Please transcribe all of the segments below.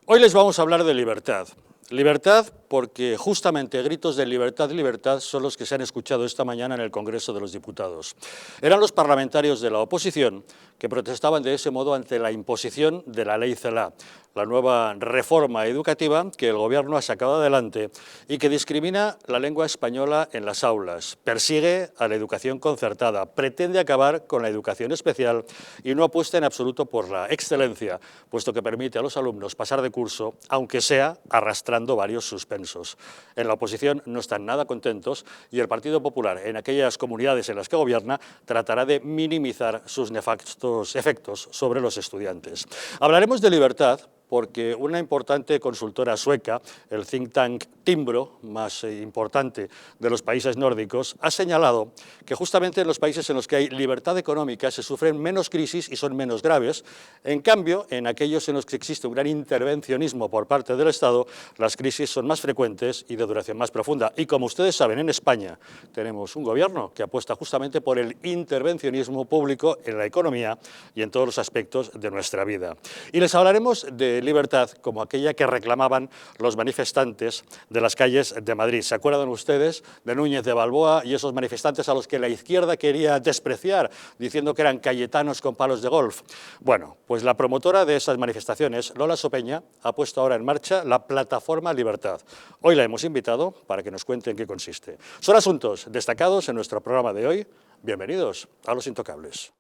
Hoy les vamos a hablar de libertad. Libertad porque justamente gritos de libertad, libertad son los que se han escuchado esta mañana en el Congreso de los Diputados. Eran los parlamentarios de la oposición que protestaban de ese modo ante la imposición de la Ley CELA, la nueva reforma educativa que el Gobierno ha sacado adelante y que discrimina la lengua española en las aulas, persigue a la educación concertada, pretende acabar con la educación especial y no apuesta en absoluto por la excelencia, puesto que permite a los alumnos pasar de curso, aunque sea arrastrando varios suspensos. En la oposición no están nada contentos y el Partido Popular, en aquellas comunidades en las que gobierna, tratará de minimizar sus nefastos efectos sobre los estudiantes. Hablaremos de libertad porque una importante consultora sueca, el think tank Timbro, más importante de los países nórdicos, ha señalado que justamente en los países en los que hay libertad económica se sufren menos crisis y son menos graves. En cambio, en aquellos en los que existe un gran intervencionismo por parte del Estado, las crisis son más frecuentes y de duración más profunda. Y como ustedes saben, en España tenemos un gobierno que apuesta justamente por el intervencionismo público en la economía y en todos los aspectos de nuestra vida. Y les hablaremos de libertad como aquella que reclamaban los manifestantes de las calles de Madrid. ¿Se acuerdan ustedes de Núñez de Balboa y esos manifestantes a los que la izquierda quería despreciar, diciendo que eran cayetanos con palos de golf? Bueno, pues la promotora de esas manifestaciones, Lola Sopeña, ha puesto ahora en marcha la Plataforma Libertad. Hoy la hemos invitado para que nos cuente en qué consiste. Son asuntos destacados en nuestro programa de hoy. Bienvenidos a Los Intocables.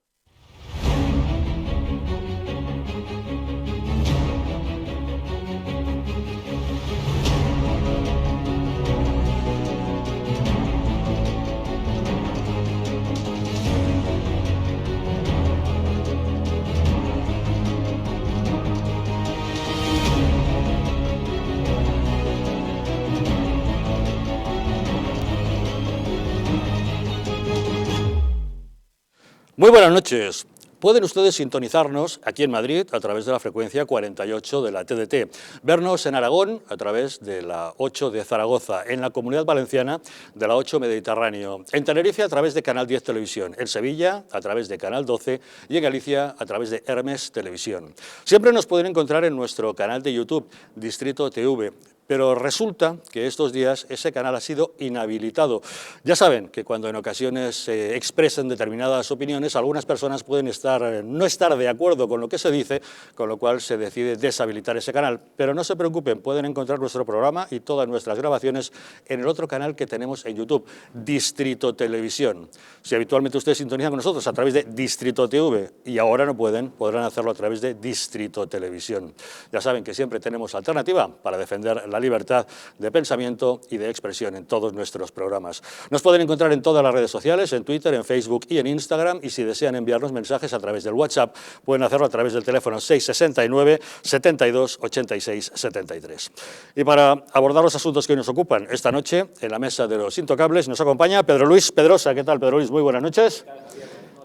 Muy buenas noches. Pueden ustedes sintonizarnos aquí en Madrid a través de la frecuencia 48 de la TDT, vernos en Aragón a través de la 8 de Zaragoza, en la Comunidad Valenciana de la 8 Mediterráneo, en Tenerife a través de Canal 10 Televisión, en Sevilla a través de Canal 12 y en Galicia a través de Hermes Televisión. Siempre nos pueden encontrar en nuestro canal de YouTube, Distrito TV. Pero resulta que estos días ese canal ha sido inhabilitado. Ya saben que cuando en ocasiones se expresan determinadas opiniones, algunas personas pueden no estar de acuerdo con lo que se dice, con lo cual se decide deshabilitar ese canal. Pero no se preocupen, pueden encontrar nuestro programa y todas nuestras grabaciones en el otro canal que tenemos en YouTube, Distrito Televisión. Si habitualmente ustedes sintonizan con nosotros a través de Distrito TV y ahora no pueden, podrán hacerlo a través de Distrito Televisión. Ya saben que siempre tenemos alternativa para defender la libertad de pensamiento y de expresión en todos nuestros programas. Nos pueden encontrar en todas las redes sociales, en Twitter, en Facebook y en Instagram, y si desean enviarnos mensajes a través del WhatsApp, pueden hacerlo a través del teléfono 669 72 86 73. Y para abordar los asuntos que hoy nos ocupan esta noche, en la mesa de Los Intocables, nos acompaña Pedro Luis Pedrosa. ¿Qué tal, Pedro Luis? Muy buenas noches.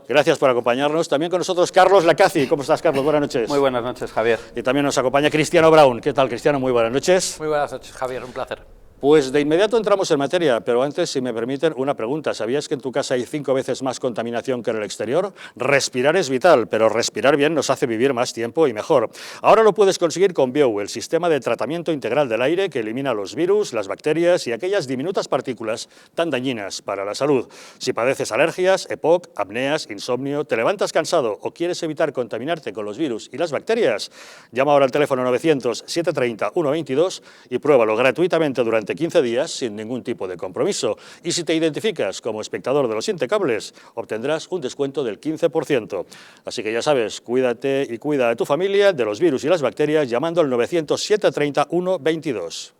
Gracias por acompañarnos. También con nosotros Carlos Lacaci. ¿Cómo estás, Carlos? Buenas noches. Muy buenas noches, Javier. Y también nos acompaña Cristiano Braun. ¿Qué tal, Cristiano? Muy buenas noches. Muy buenas noches, Javier. Un placer. Pues de inmediato entramos en materia, pero antes, si me permiten, una pregunta. ¿Sabías que en tu casa hay 5 veces más contaminación que en el exterior? Respirar es vital, pero respirar bien nos hace vivir más tiempo y mejor. Ahora lo puedes conseguir con Biou, el sistema de tratamiento integral del aire que elimina los virus, las bacterias y aquellas diminutas partículas tan dañinas para la salud. Si padeces alergias, EPOC, apneas, insomnio, te levantas cansado o quieres evitar contaminarte con los virus y las bacterias, llama ahora al teléfono 900-730-122 y pruébalo gratuitamente durante 15 días sin ningún tipo de compromiso. Y si te identificas como espectador de Los Intocables, obtendrás un descuento del 15%. Así que ya sabes, cuídate y cuida de tu familia, de los virus y las bacterias, llamando al 900-730-122.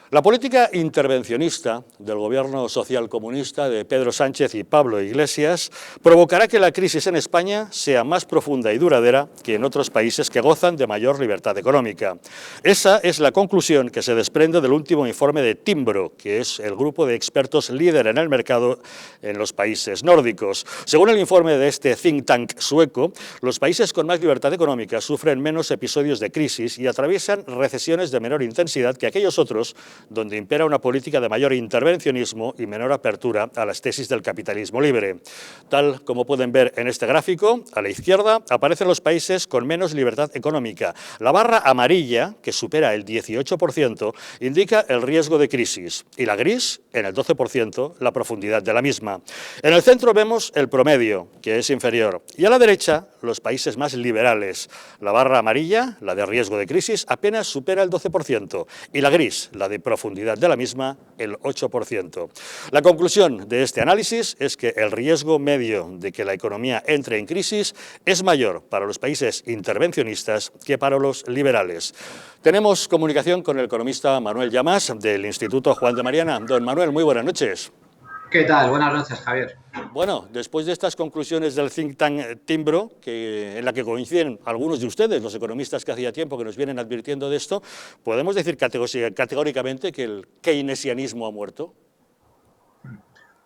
La política intervencionista del gobierno socialcomunista de Pedro Sánchez y Pablo Iglesias provocará que la crisis en España sea más profunda y duradera que en otros países que gozan de mayor libertad económica. Esa es la conclusión que se desprende del último informe de Timbro, que es el grupo de expertos líder en el mercado en los países nórdicos. Según el informe de este think tank sueco, los países con más libertad económica sufren menos episodios de crisis y atraviesan recesiones de menor intensidad que aquellos otros donde impera una política de mayor intervencionismo y menor apertura a las tesis del capitalismo libre. Tal como pueden ver en este gráfico, a la izquierda aparecen los países con menos libertad económica. La barra amarilla, que supera el 18%, indica el riesgo de crisis y la gris, en el 12%, la profundidad de la misma. En el centro vemos el promedio, que es inferior, y a la derecha los países más liberales. La barra amarilla, la de riesgo de crisis, apenas supera el 12% y la gris, la de profundidad de la misma, el 8%. La conclusión de este análisis es que el riesgo medio de que la economía entre en crisis es mayor para los países intervencionistas que para los liberales. Tenemos comunicación con el economista Manuel Llamas del Instituto Juan de Mariana. Don Manuel, muy buenas noches. ¿Qué tal? Buenas noches, Javier. Bueno, después de estas conclusiones del think tank Timbro, en la que coinciden algunos de ustedes, los economistas que hacía tiempo que nos vienen advirtiendo de esto, ¿podemos decir categóricamente que el keynesianismo ha muerto?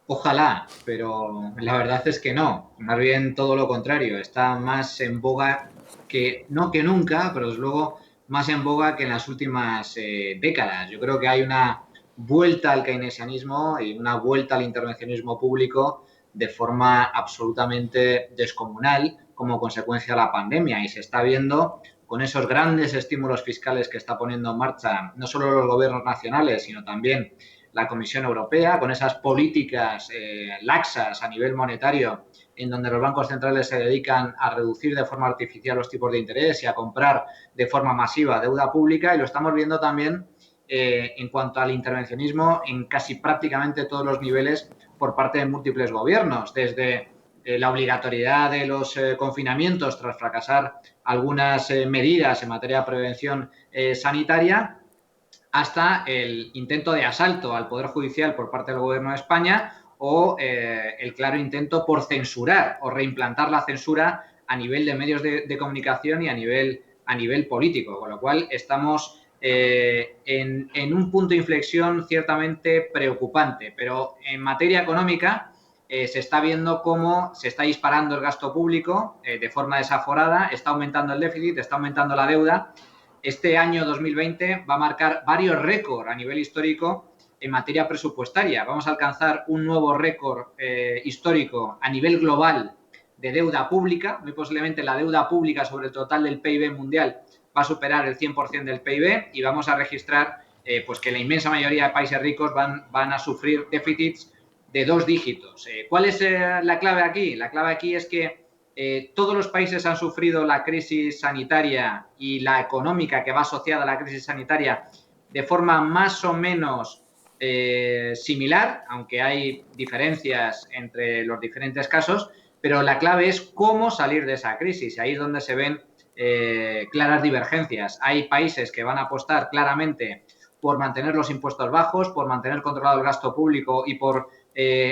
Ojalá, pero la verdad es que no. Más bien todo lo contrario. Está más en boga que, no que nunca, pero desde luego más en boga que en las últimas décadas. Yo creo que hay una vuelta al keynesianismo y una vuelta al intervencionismo público de forma absolutamente descomunal como consecuencia de la pandemia. Y se está viendo con esos grandes estímulos fiscales que está poniendo en marcha no solo los gobiernos nacionales, sino también la Comisión Europea, con esas políticas laxas a nivel monetario, en donde los bancos centrales se dedican a reducir de forma artificial los tipos de interés y a comprar de forma masiva deuda pública, y lo estamos viendo también en cuanto al intervencionismo en casi prácticamente todos los niveles por parte de múltiples gobiernos, desde la obligatoriedad de los confinamientos tras fracasar algunas medidas en materia de prevención sanitaria, hasta el intento de asalto al Poder Judicial por parte del Gobierno de España o el claro intento por censurar o reimplantar la censura a nivel de medios de comunicación y a nivel político, con lo cual estamos en un punto de inflexión ciertamente preocupante, pero en materia económica se está viendo cómo se está disparando el gasto público de forma desaforada, está aumentando el déficit, está aumentando la deuda. Este año 2020 va a marcar varios récords a nivel histórico en materia presupuestaria. Vamos a alcanzar un nuevo récord histórico a nivel global de deuda pública. Muy posiblemente la deuda pública sobre el total del PIB mundial va a superar el 100% del PIB y vamos a registrar pues que la inmensa mayoría de países ricos van a sufrir déficits de 2 dígitos. ¿Cuál es la clave aquí? La clave aquí es que todos los países han sufrido la crisis sanitaria y la económica que va asociada a la crisis sanitaria de forma más o menos similar, aunque hay diferencias entre los diferentes casos, pero la clave es cómo salir de esa crisis. Ahí es donde se ven claras divergencias. Hay países que van a apostar claramente por mantener los impuestos bajos, por mantener controlado el gasto público y por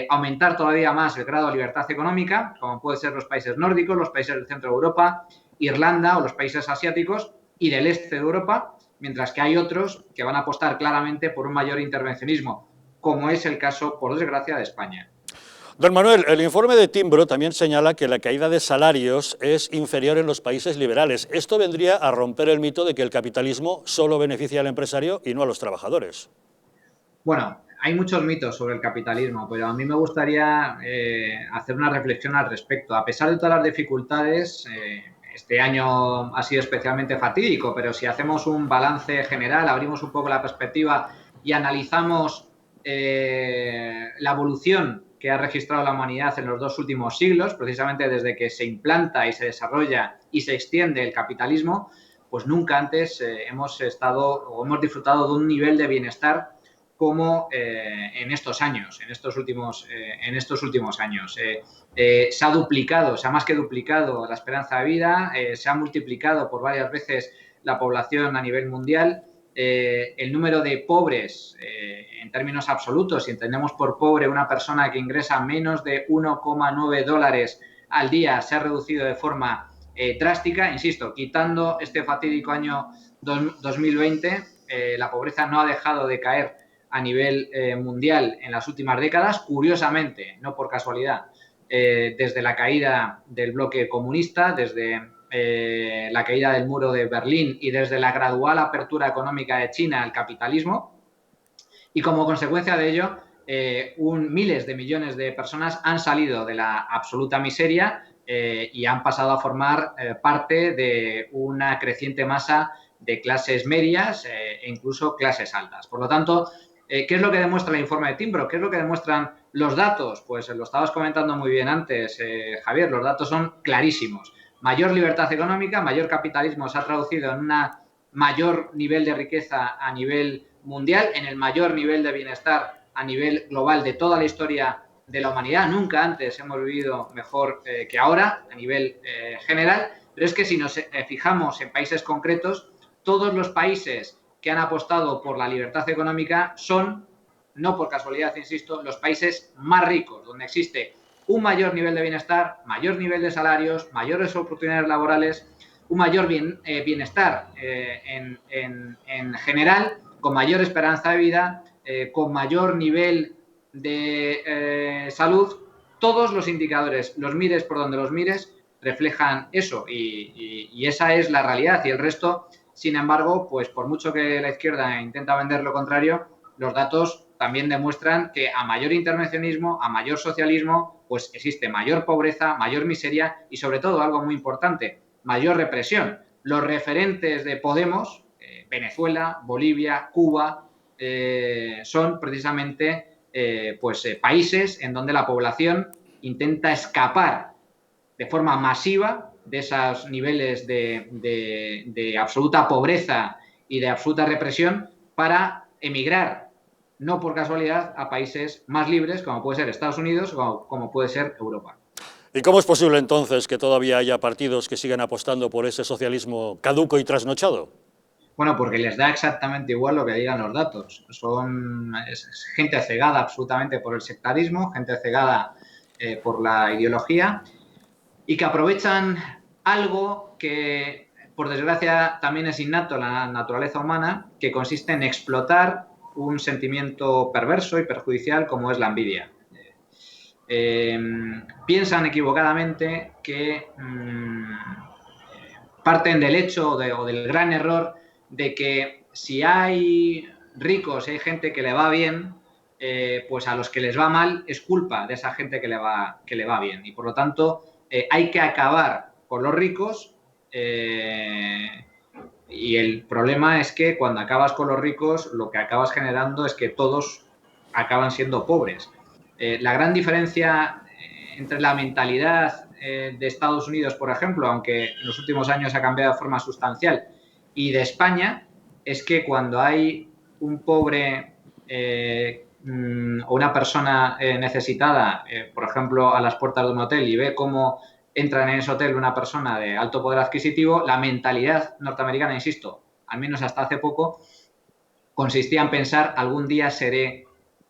aumentar todavía más el grado de libertad económica, como pueden ser los países nórdicos, los países del centro de Europa, Irlanda o los países asiáticos y del este de Europa, mientras que hay otros que van a apostar claramente por un mayor intervencionismo, como es el caso, por desgracia, de España. Don Manuel, el informe de Timbro también señala que la caída de salarios es inferior en los países liberales. Esto vendría a romper el mito de que el capitalismo solo beneficia al empresario y no a los trabajadores. Bueno, hay muchos mitos sobre el capitalismo, pero a mí me gustaría hacer una reflexión al respecto. A pesar de todas las dificultades, este año ha sido especialmente fatídico, pero si hacemos un balance general, abrimos un poco la perspectiva y analizamos la evolución que ha registrado la humanidad en los 2 últimos siglos, precisamente desde que se implanta y se desarrolla y se extiende el capitalismo, pues nunca antes hemos estado o hemos disfrutado de un nivel de bienestar como en estos años, en estos últimos años. Se ha duplicado, se ha más que duplicado la esperanza de vida, se ha multiplicado por varias veces la población a nivel mundial, el número de pobres en términos absolutos, si entendemos por pobre una persona que ingresa menos de 1,9 dólares al día, se ha reducido de forma drástica. Insisto, quitando este fatídico año 2020, la pobreza no ha dejado de caer a nivel mundial en las últimas décadas, curiosamente, no por casualidad, desde la caída del bloque comunista, desde la caída del muro de Berlín y desde la gradual apertura económica de China al capitalismo. Y como consecuencia de ello, miles de millones de personas han salido de la absoluta miseria y han pasado a formar parte de una creciente masa de clases medias e incluso clases altas. Por lo tanto, ¿qué es lo que demuestra el informe de Timbro? ¿Qué es lo que demuestran los datos? Pues lo estabas comentando muy bien antes, Javier, los datos son clarísimos. Mayor libertad económica, mayor capitalismo se ha traducido en un mayor nivel de riqueza a nivel mundial, en el mayor nivel de bienestar a nivel global de toda la historia de la humanidad. Nunca antes hemos vivido mejor que ahora a nivel general, pero es que si nos fijamos en países concretos, todos los países que han apostado por la libertad económica son, no por casualidad, insisto, los países más ricos, donde existe un mayor nivel de bienestar, mayor nivel de salarios, mayores oportunidades laborales, un mayor bienestar en general, con mayor esperanza de vida, con mayor nivel de salud. Todos los indicadores, los mires por donde los mires, reflejan eso y esa es la realidad. Y el resto, sin embargo, pues por mucho que la izquierda intenta vender lo contrario, los datos también demuestran que a mayor intervencionismo, a mayor socialismo, pues existe mayor pobreza, mayor miseria y sobre todo, algo muy importante, mayor represión. Los referentes de Podemos, Venezuela, Bolivia, Cuba, son precisamente países en donde la población intenta escapar de forma masiva de esos niveles de absoluta pobreza y de absoluta represión para emigrar, no por casualidad, a países más libres como puede ser Estados Unidos o como puede ser Europa. ¿Y cómo es posible entonces que todavía haya partidos que sigan apostando por ese socialismo caduco y trasnochado? Bueno, porque les da exactamente igual lo que digan los datos. Es gente cegada absolutamente por el sectarismo, gente cegada por la ideología y que aprovechan algo que, por desgracia, también es innato en la naturaleza humana, que consiste en explotar un sentimiento perverso y perjudicial como es la envidia. Piensan equivocadamente que parten del hecho o del gran error de que si hay ricos, si hay gente que le va bien, pues a los que les va mal es culpa de esa gente que le va bien. Y por lo tanto, hay que acabar con los ricos y el problema es que cuando acabas con los ricos, lo que acabas generando es que todos acaban siendo pobres. La gran diferencia entre la mentalidad de Estados Unidos, por ejemplo, aunque en los últimos años ha cambiado de forma sustancial, y de España, es que cuando hay un pobre o una persona necesitada, por ejemplo, a las puertas de un hotel y ve cómo entra en ese hotel una persona de alto poder adquisitivo, la mentalidad norteamericana, insisto, al menos hasta hace poco, consistía en pensar algún día seré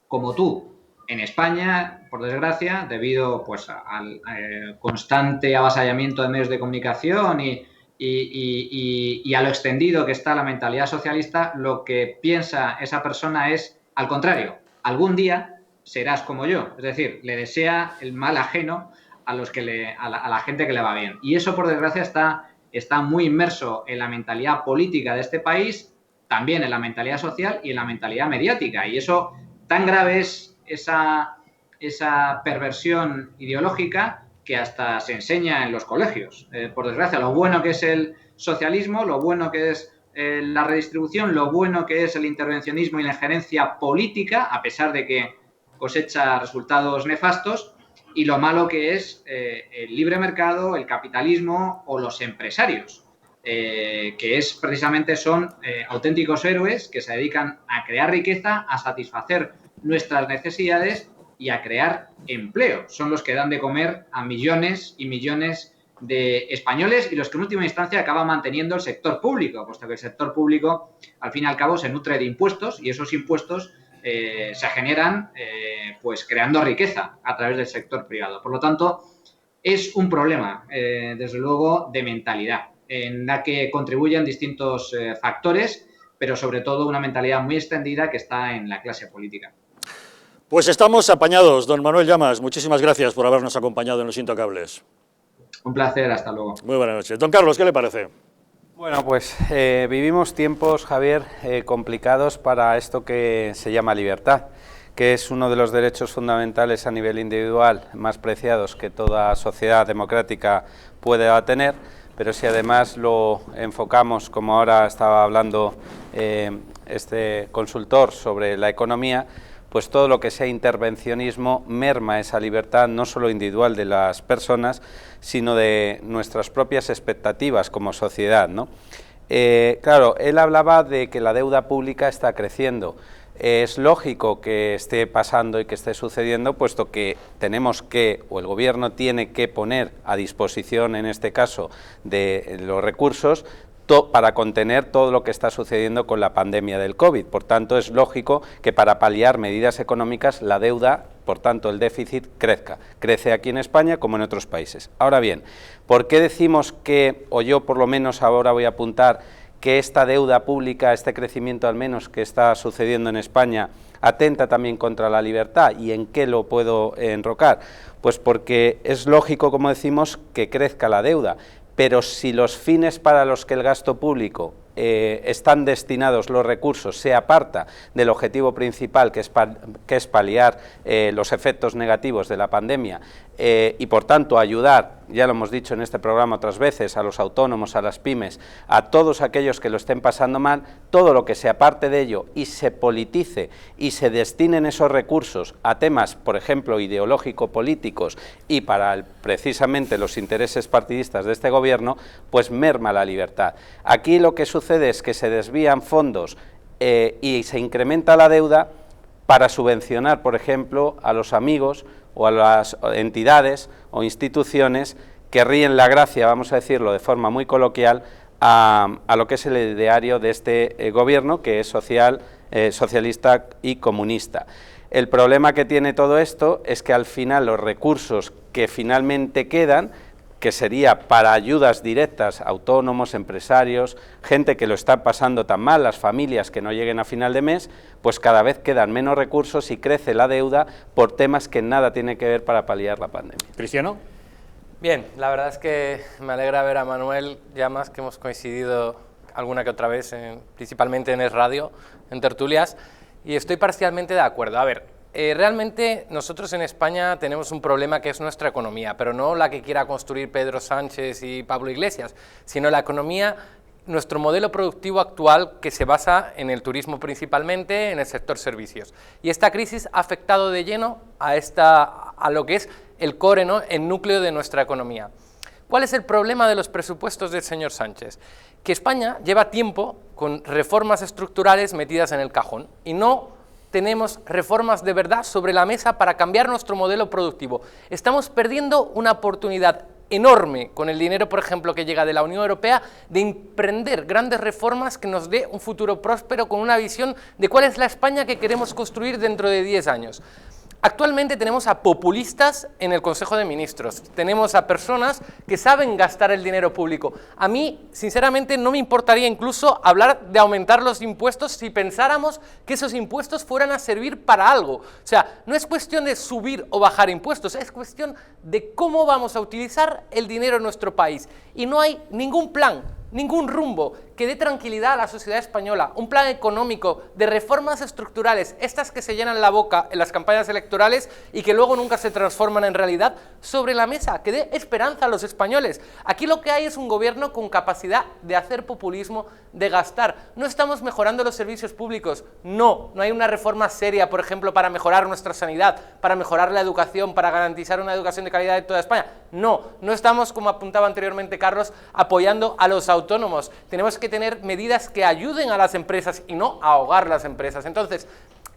como tú. En España, por desgracia, debido pues al constante avasallamiento de medios de comunicación y a lo extendido que está la mentalidad socialista, lo que piensa esa persona es al contrario, algún día serás como yo, es decir, le desea el mal ajeno a la gente que le va bien. Y eso, por desgracia, está muy inmerso en la mentalidad política de este país, también en la mentalidad social y en la mentalidad mediática. Y eso, tan grave es esa perversión ideológica que hasta se enseña en los colegios. Por desgracia, lo bueno que es el socialismo, lo bueno que es la redistribución, lo bueno que es el intervencionismo y la injerencia política, a pesar de que cosecha resultados nefastos, y lo malo que es el libre mercado, el capitalismo o los empresarios, que precisamente son auténticos héroes que se dedican a crear riqueza, a satisfacer nuestras necesidades y a crear empleo. Son los que dan de comer a millones y millones de españoles y los que en última instancia acaban manteniendo el sector público, puesto que el sector público al fin y al cabo se nutre de impuestos y esos impuestos se generan pues creando riqueza a través del sector privado. Por lo tanto, es un problema, desde luego, de mentalidad, en la que contribuyen distintos factores, pero sobre todo una mentalidad muy extendida que está en la clase política. Pues estamos apañados, don Manuel Llamas. Muchísimas gracias por habernos acompañado en Los Intocables. Un placer, hasta luego. Muy buenas noches. Don Carlos, ¿qué le parece? Bueno, pues vivimos tiempos, Javier, complicados para esto que se llama libertad, que es uno de los derechos fundamentales a nivel individual más preciados que toda sociedad democrática pueda tener, pero si además lo enfocamos, como ahora estaba hablando este consultor, sobre la economía, pues todo lo que sea intervencionismo merma esa libertad no solo individual de las personas, sino de nuestras propias expectativas como sociedad, ¿no? Claro, él hablaba de que la deuda pública está creciendo. Es lógico que esté pasando y que esté sucediendo, puesto que tenemos que, o el Gobierno tiene que poner a disposición, en este caso, de los recursos para contener todo lo que está sucediendo con la pandemia del COVID. Por tanto, es lógico que para paliar medidas económicas la deuda, por tanto el déficit, crezca. Crece aquí en España como en otros países. Ahora bien, ¿por qué decimos que, o yo por lo menos ahora voy a apuntar, que esta deuda pública, este crecimiento al menos que está sucediendo en España, atenta también contra la libertad? ¿Y en qué lo puedo enrocar? Pues porque es lógico, como decimos, que crezca la deuda, pero si los fines para los que el gasto público están destinados los recursos se aparta del objetivo principal, que es paliar los efectos negativos de la pandemia y por tanto ayudar, ya lo hemos dicho en este programa otras veces, a los autónomos, a las pymes, a todos aquellos que lo estén pasando mal, todo lo que se aparte de ello y se politice y se destinen esos recursos a temas, por ejemplo, ideológico-políticos y para precisamente los intereses partidistas de este gobierno, pues merma la libertad. Aquí lo que sucede es que se desvían fondos y se incrementa la deuda para subvencionar, por ejemplo, a los amigos o a las entidades o instituciones que ríen la gracia, vamos a decirlo de forma muy coloquial, a lo que es el ideario de este gobierno, que es socialista y comunista. El problema que tiene todo esto es que al final los recursos que finalmente quedan, que sería para ayudas directas a autónomos, empresarios, gente que lo está pasando tan mal, las familias que no lleguen a final de mes, pues cada vez quedan menos recursos y crece la deuda por temas que nada tiene que ver para paliar la pandemia. Cristiano. Bien, la verdad es que me alegra ver a Manuel Llamas, que hemos coincidido alguna que otra vez, principalmente en Es Radio, en tertulias, y estoy parcialmente de acuerdo. A ver, realmente nosotros en España tenemos un problema que es nuestra economía, pero no la que quiera construir Pedro Sánchez y Pablo Iglesias, sino la economía, nuestro modelo productivo actual, que se basa en el turismo principalmente, en el sector servicios. Y esta crisis ha afectado de lleno a lo que es el core, ¿no?, el núcleo de nuestra economía. ¿Cuál es el problema de los presupuestos del señor Sánchez? Que España lleva tiempo con reformas estructurales metidas en el cajón y no tenemos reformas de verdad sobre la mesa para cambiar nuestro modelo productivo. Estamos perdiendo una oportunidad enorme con el dinero, por ejemplo, que llega de la Unión Europea, de emprender grandes reformas que nos dé un futuro próspero con una visión de cuál es la España que queremos construir dentro de 10 años. Actualmente tenemos a populistas en el Consejo de Ministros, tenemos a personas que saben gastar el dinero público. A mí, sinceramente, no me importaría incluso hablar de aumentar los impuestos si pensáramos que esos impuestos fueran a servir para algo. O sea, no es cuestión de subir o bajar impuestos, es cuestión de cómo vamos a utilizar el dinero en nuestro país. Y no hay ningún plan, ningún rumbo que dé tranquilidad a la sociedad española, un plan económico de reformas estructurales, estas que se llenan la boca en las campañas electorales y que luego nunca se transforman en realidad, sobre la mesa, que dé esperanza a los españoles. Aquí lo que hay es un gobierno con capacidad de hacer populismo, de gastar. No estamos mejorando los servicios públicos, no hay una reforma seria, por ejemplo, para mejorar nuestra sanidad, para mejorar la educación, para garantizar una educación de calidad en toda España. No estamos, como apuntaba anteriormente Carlos, apoyando a los autónomos. Tenemos que tener medidas que ayuden a las empresas y no a ahogar las empresas. Entonces,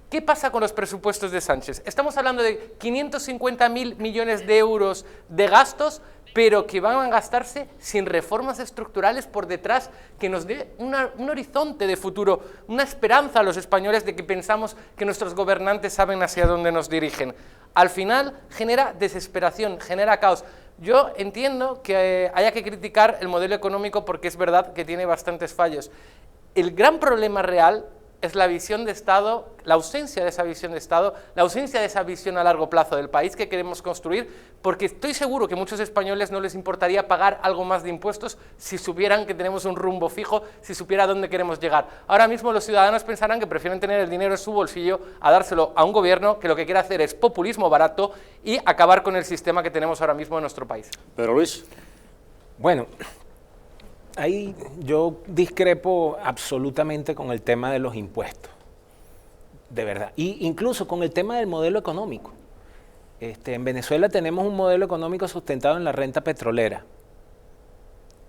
¿qué pasa con los presupuestos de Sánchez? Estamos hablando de 550.000 millones de euros de gastos, pero que van a gastarse sin reformas estructurales por detrás que nos dé un horizonte de futuro, una esperanza a los españoles de que pensamos que nuestros gobernantes saben hacia dónde nos dirigen. Al final genera desesperación, genera caos. Yo entiendo que haya que criticar el modelo económico porque es verdad que tiene bastantes fallos. El gran problema real es la visión de Estado, la ausencia de esa visión de Estado, la ausencia de esa visión a largo plazo del país que queremos construir, porque estoy seguro que a muchos españoles no les importaría pagar algo más de impuestos si supieran que tenemos un rumbo fijo, si supiera dónde queremos llegar. Ahora mismo los ciudadanos pensarán que prefieren tener el dinero en su bolsillo a dárselo a un gobierno que lo que quiere hacer es populismo barato y acabar con el sistema que tenemos ahora mismo en nuestro país. Pedro Luis. Bueno, ahí yo discrepo absolutamente con el tema de los impuestos, de verdad, y incluso con el tema del modelo económico. En Venezuela tenemos un modelo económico sustentado en la renta petrolera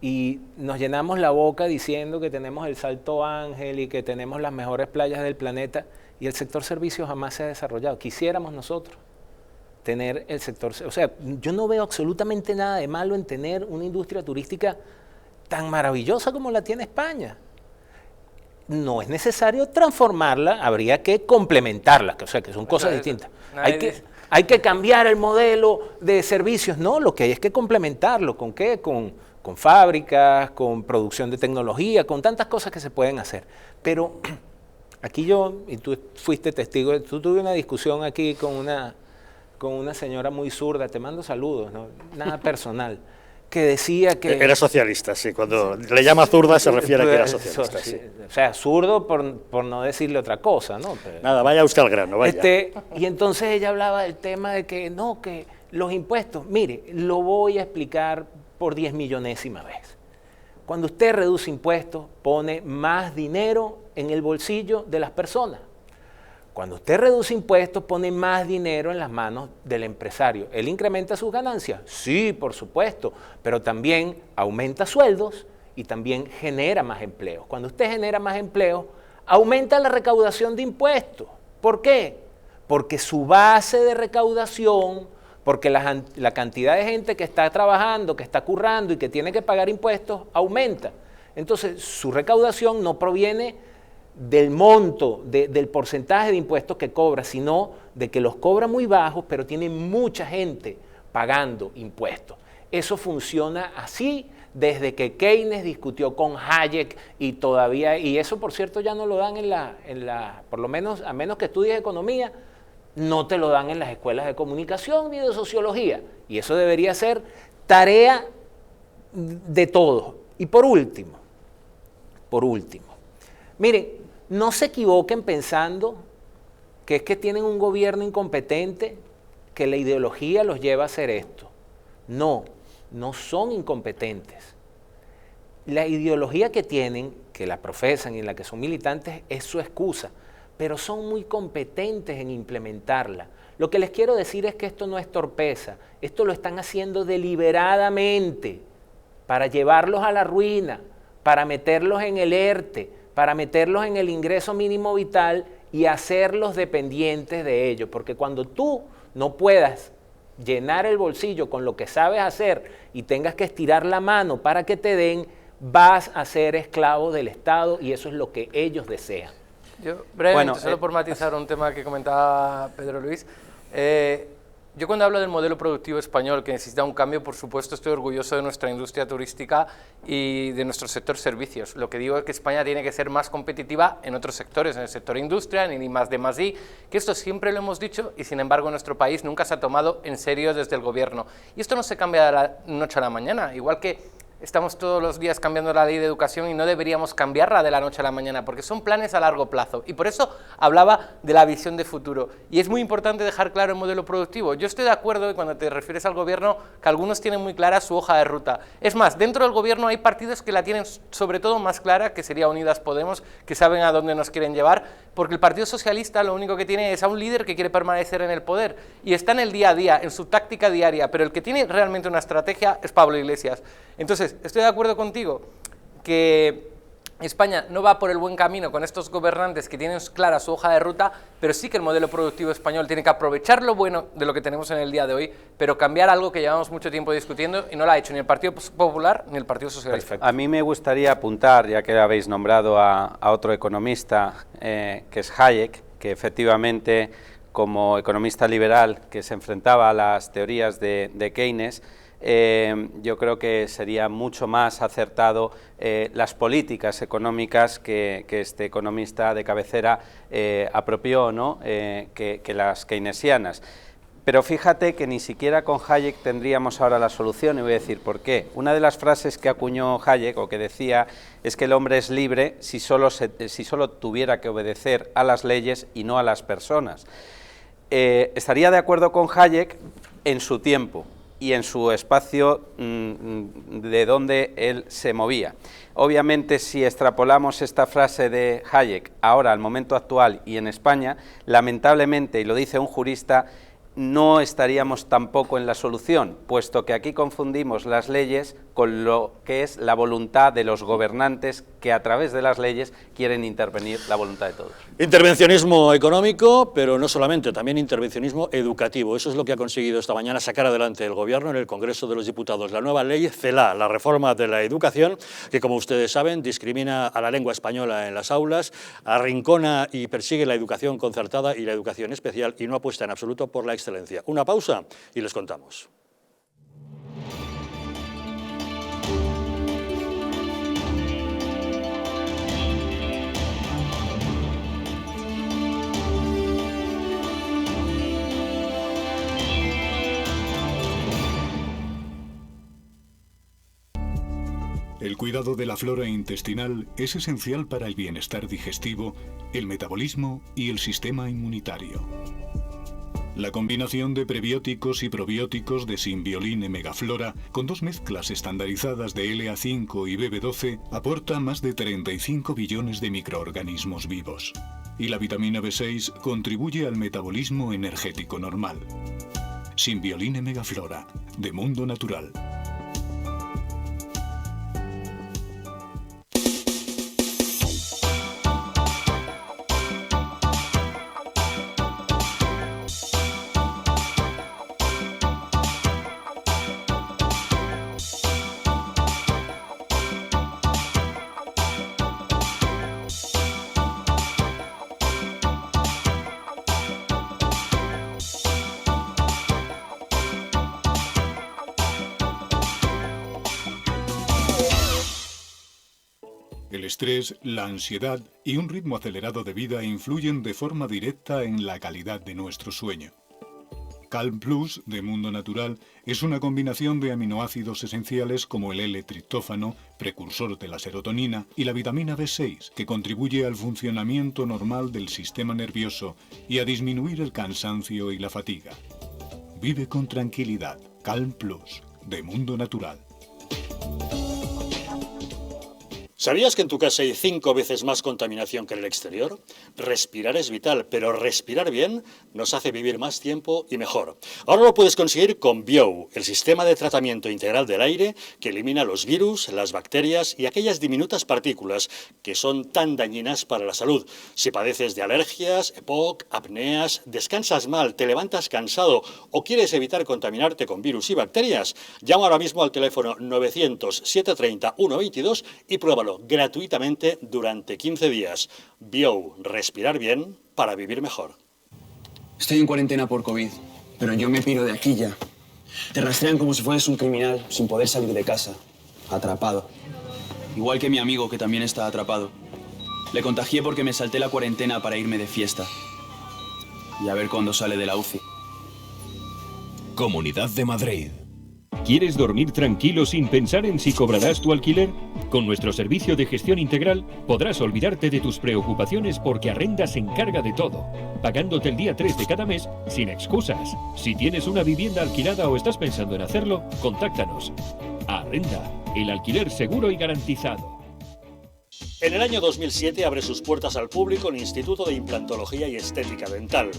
y nos llenamos la boca diciendo que tenemos el Salto Ángel y que tenemos las mejores playas del planeta, y el sector servicios jamás se ha desarrollado. Quisiéramos nosotros tener el sector, o sea, yo no veo absolutamente nada de malo en tener una industria turística tan maravillosa como la tiene España. No es necesario transformarla, habría que complementarla, o sea, que son cosas distintas. Hay que cambiar el modelo de servicios, no, lo que hay es que complementarlo. ¿Con qué? Con fábricas, con producción de tecnología, con tantas cosas que se pueden hacer. Pero aquí yo, y tú fuiste testigo, tú tuve una discusión aquí con una señora muy zurda, te mando saludos, ¿no? Nada personal, que decía que... Era socialista, sí, cuando le llama zurda se refiere a que era socialista, sí. O sea, zurdo por no decirle otra cosa, ¿no? Pero, nada, vaya usted al grano, vaya. Y entonces ella hablaba del tema de que no, que los impuestos, mire, lo voy a explicar por 10.000.000ª vez. Cuando usted reduce impuestos, pone más dinero en el bolsillo de las personas. Cuando usted reduce impuestos, pone más dinero en las manos del empresario. ¿Él incrementa sus ganancias? Sí, por supuesto, pero también aumenta sueldos y también genera más empleos. Cuando usted genera más empleos, aumenta la recaudación de impuestos. ¿Por qué? Porque su base de recaudación, porque la cantidad de gente que está trabajando, que está currando y que tiene que pagar impuestos, aumenta. Entonces, su recaudación no proviene del monto, del porcentaje de impuestos que cobra, sino de que los cobra muy bajos, pero tiene mucha gente pagando impuestos. Eso funciona así desde que Keynes discutió con Hayek y todavía, y eso por cierto ya no lo dan por lo menos, a menos que estudies economía, no te lo dan en las escuelas de comunicación ni de sociología, y eso debería ser tarea de todos. Y por último, miren, no se equivoquen pensando que es que tienen un gobierno incompetente, que la ideología los lleva a hacer esto. No, no son incompetentes. La ideología que tienen, que la profesan y en la que son militantes, es su excusa, pero son muy competentes en implementarla. Lo que les quiero decir es que esto no es torpeza, esto lo están haciendo deliberadamente para llevarlos a la ruina, para meterlos en el ERTE, para meterlos en el ingreso mínimo vital y hacerlos dependientes de ello. Porque cuando tú no puedas llenar el bolsillo con lo que sabes hacer y tengas que estirar la mano para que te den, vas a ser esclavo del Estado y eso es lo que ellos desean. Yo, brevemente, solo por matizar un tema que comentaba Pedro Luis, yo cuando hablo del modelo productivo español que necesita un cambio, por supuesto estoy orgulloso de nuestra industria turística y de nuestro sector servicios. Lo que digo es que España tiene que ser más competitiva en otros sectores, en el sector industria, en I+D+I, que esto siempre lo hemos dicho y sin embargo en nuestro país nunca se ha tomado en serio desde el gobierno. Y esto no se cambia de la noche a la mañana, igual que estamos todos los días cambiando la ley de educación y no deberíamos cambiarla de la noche a la mañana, porque son planes a largo plazo. Y por eso hablaba de la visión de futuro. Y es muy importante dejar claro el modelo productivo. Yo estoy de acuerdo y cuando te refieres al gobierno, que algunos tienen muy clara su hoja de ruta. Es más, dentro del gobierno hay partidos que la tienen sobre todo más clara, que sería Unidas Podemos, que saben a dónde nos quieren llevar, porque el Partido Socialista lo único que tiene es a un líder que quiere permanecer en el poder y está en el día a día, en su táctica diaria, pero el que tiene realmente una estrategia es Pablo Iglesias. Entonces, estoy de acuerdo contigo que España no va por el buen camino con estos gobernantes que tienen clara su hoja de ruta, pero sí que el modelo productivo español tiene que aprovechar lo bueno de lo que tenemos en el día de hoy, pero cambiar algo que llevamos mucho tiempo discutiendo y no lo ha hecho ni el Partido Popular ni el Partido Socialista. Perfecto. A mí me gustaría apuntar, ya que habéis nombrado a otro economista, que es Hayek, que efectivamente como economista liberal que se enfrentaba a las teorías de Keynes, yo creo que sería mucho más acertado las políticas económicas que este economista de cabecera apropió, ¿no? que las keynesianas. Pero fíjate que ni siquiera con Hayek tendríamos ahora la solución, y voy a decir por qué. Una de las frases que acuñó Hayek, o que decía, es que el hombre es libre si solo tuviera que obedecer a las leyes y no a las personas. Estaría de acuerdo con Hayek en su tiempo y en su espacio de donde él se movía. Obviamente, si extrapolamos esta frase de Hayek ahora al momento actual y en España, lamentablemente, y lo dice un jurista, no estaríamos tampoco en la solución, puesto que aquí confundimos las leyes con lo que es la voluntad de los gobernantes que a través de las leyes quieren intervenir la voluntad de todos. Intervencionismo económico, pero no solamente, también intervencionismo educativo. Eso es lo que ha conseguido esta mañana sacar adelante el Gobierno en el Congreso de los Diputados. La nueva ley CELA, la reforma de la educación, que como ustedes saben discrimina a la lengua española en las aulas, arrincona y persigue la educación concertada y la educación especial y no apuesta en absoluto por la excelencia. Una pausa y les contamos. El cuidado de la flora intestinal es esencial para el bienestar digestivo, el metabolismo y el sistema inmunitario. La combinación de prebióticos y probióticos de Symbiolin Megaflora, con 2 mezclas estandarizadas de LA5 y BB12, aporta más de 35 billones de microorganismos vivos. Y la vitamina B6 contribuye al metabolismo energético normal. Symbiolin Megaflora, de Mundo Natural. El estrés, la ansiedad y un ritmo acelerado de vida influyen de forma directa en la calidad de nuestro sueño. Calm Plus, de Mundo Natural, es una combinación de aminoácidos esenciales como el L-triptófano, precursor de la serotonina, y la vitamina B6, que contribuye al funcionamiento normal del sistema nervioso y a disminuir el cansancio y la fatiga. Vive con tranquilidad. Calm Plus, de Mundo Natural. ¿Sabías que en tu casa hay 5 veces más contaminación que en el exterior? Respirar es vital, pero respirar bien nos hace vivir más tiempo y mejor. Ahora lo puedes conseguir con Biou, el sistema de tratamiento integral del aire que elimina los virus, las bacterias y aquellas diminutas partículas que son tan dañinas para la salud. Si padeces de alergias, EPOC, apneas, descansas mal, te levantas cansado o quieres evitar contaminarte con virus y bacterias, llama ahora mismo al teléfono 900-730-122 y pruébalo gratuitamente durante 15 días. Biou, respirar bien para vivir mejor. Estoy en cuarentena por COVID, pero yo me piro de aquí ya. Te rastrean como si fueras un criminal, sin poder salir de casa. Atrapado. Igual que mi amigo, que también está atrapado. Le contagié porque me salté la cuarentena para irme de fiesta. Y a ver cuándo sale de la UCI. Comunidad de Madrid. ¿Quieres dormir tranquilo sin pensar en si cobrarás tu alquiler? Con nuestro servicio de gestión integral podrás olvidarte de tus preocupaciones porque Arrenda se encarga de todo, pagándote el día 3 de cada mes sin excusas. Si tienes una vivienda alquilada o estás pensando en hacerlo, contáctanos. Arrenda, el alquiler seguro y garantizado. En el año 2007 abre sus puertas al público el Instituto de Implantología y Estética Dental,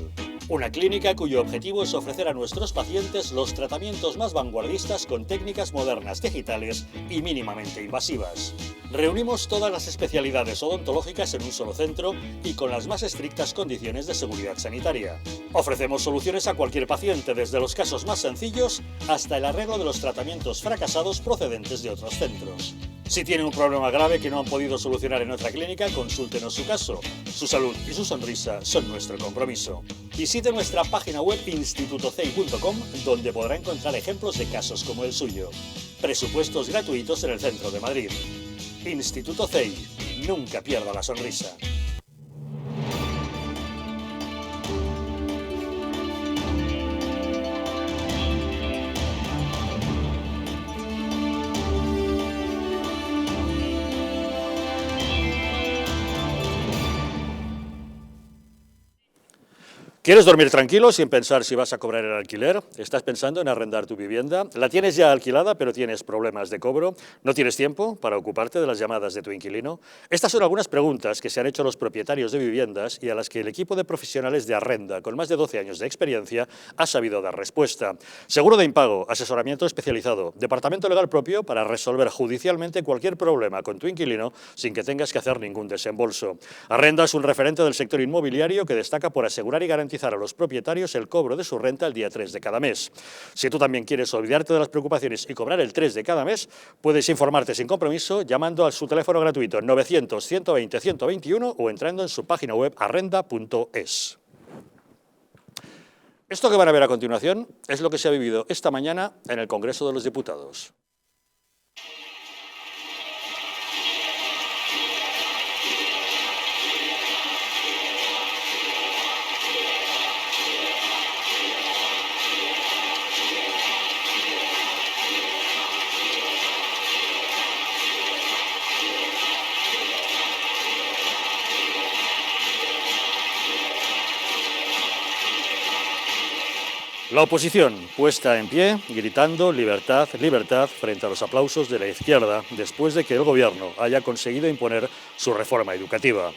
una clínica cuyo objetivo es ofrecer a nuestros pacientes los tratamientos más vanguardistas con técnicas modernas, digitales y mínimamente invasivas. Reunimos todas las especialidades odontológicas en un solo centro y con las más estrictas condiciones de seguridad sanitaria. Ofrecemos soluciones a cualquier paciente, desde los casos más sencillos hasta el arreglo de los tratamientos fracasados procedentes de otros centros. Si tienen un problema grave que no han podido solucionar en nuestra clínica, consúltenos su caso. Su salud y su sonrisa son nuestro compromiso. Visite nuestra página web institutocei.com, donde podrá encontrar ejemplos de casos como el suyo. Presupuestos gratuitos en el centro de Madrid. Instituto CEI. Nunca pierda la sonrisa. ¿Quieres dormir tranquilo sin pensar si vas a cobrar el alquiler? ¿Estás pensando en arrendar tu vivienda? ¿La tienes ya alquilada pero tienes problemas de cobro? ¿No tienes tiempo para ocuparte de las llamadas de tu inquilino? Estas son algunas preguntas que se han hecho los propietarios de viviendas y a las que el equipo de profesionales de Arrenda, con más de 12 años de experiencia, ha sabido dar respuesta. Seguro de impago, asesoramiento especializado, departamento legal propio para resolver judicialmente cualquier problema con tu inquilino sin que tengas que hacer ningún desembolso. Arrenda es un referente del sector inmobiliario que destaca por asegurar y garantizar a los propietarios el cobro de su renta el día 3 de cada mes. Si tú también quieres olvidarte de las preocupaciones y cobrar el 3 de cada mes, puedes informarte sin compromiso llamando a su teléfono gratuito 900 120 121 o entrando en su página web arrenda.es. Esto que van a ver a continuación es lo que se ha vivido esta mañana en el Congreso de los Diputados. La oposición, puesta en pie, gritando libertad, libertad, frente a los aplausos de la izquierda, después de que el Gobierno haya conseguido imponer su reforma educativa.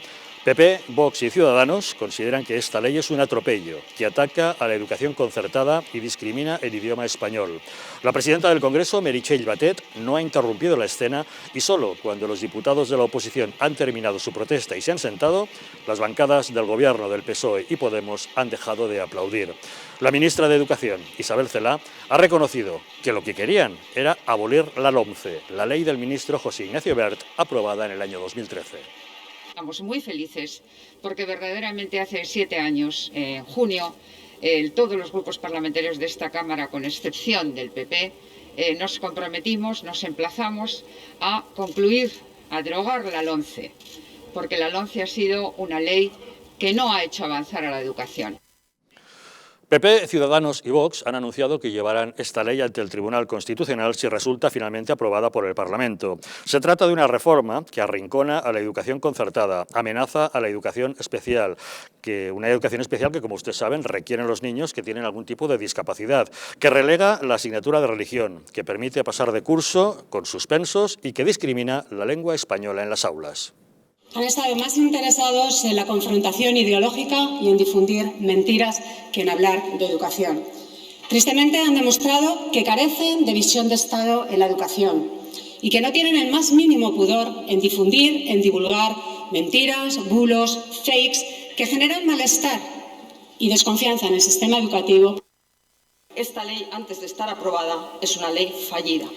PP, Vox y Ciudadanos consideran que esta ley es un atropello, que ataca a la educación concertada y discrimina el idioma español. La presidenta del Congreso, Meritxell Batet, no ha interrumpido la escena y solo cuando los diputados de la oposición han terminado su protesta y se han sentado, las bancadas del Gobierno del PSOE y Podemos han dejado de aplaudir. La ministra de Educación, Isabel Celaá, ha reconocido que lo que querían era abolir la LOMCE, la ley del ministro José Ignacio Wert, aprobada en el año 2013. Estamos muy felices porque verdaderamente hace 7 años, en junio, todos los grupos parlamentarios de esta Cámara, con excepción del PP, nos comprometimos, nos emplazamos a concluir, a derogar la LOMCE, porque la LOMCE ha sido una ley que no ha hecho avanzar a la educación. PP, Ciudadanos y Vox han anunciado que llevarán esta ley ante el Tribunal Constitucional si resulta finalmente aprobada por el Parlamento. Se trata de una reforma que arrincona a la educación concertada, amenaza a la educación especial, una educación especial que, como ustedes saben, requieren los niños que tienen algún tipo de discapacidad, que relega la asignatura de religión, que permite pasar de curso con suspensos y que discrimina la lengua española en las aulas. Han estado más interesados en la confrontación ideológica y en difundir mentiras que en hablar de educación. Tristemente han demostrado que carecen de visión de Estado en la educación y que no tienen el más mínimo pudor en difundir, en divulgar mentiras, bulos, fakes que generan malestar y desconfianza en el sistema educativo. Esta ley, antes de estar aprobada, es una ley fallida.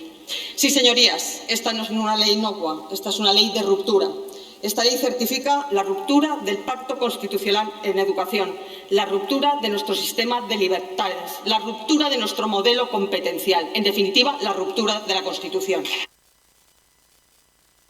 Sí, señorías, esta no es una ley inocua, esta es una ley de ruptura. Esta ley certifica la ruptura del pacto constitucional en educación, la ruptura de nuestro sistema de libertades, la ruptura de nuestro modelo competencial, en definitiva, la ruptura de la Constitución.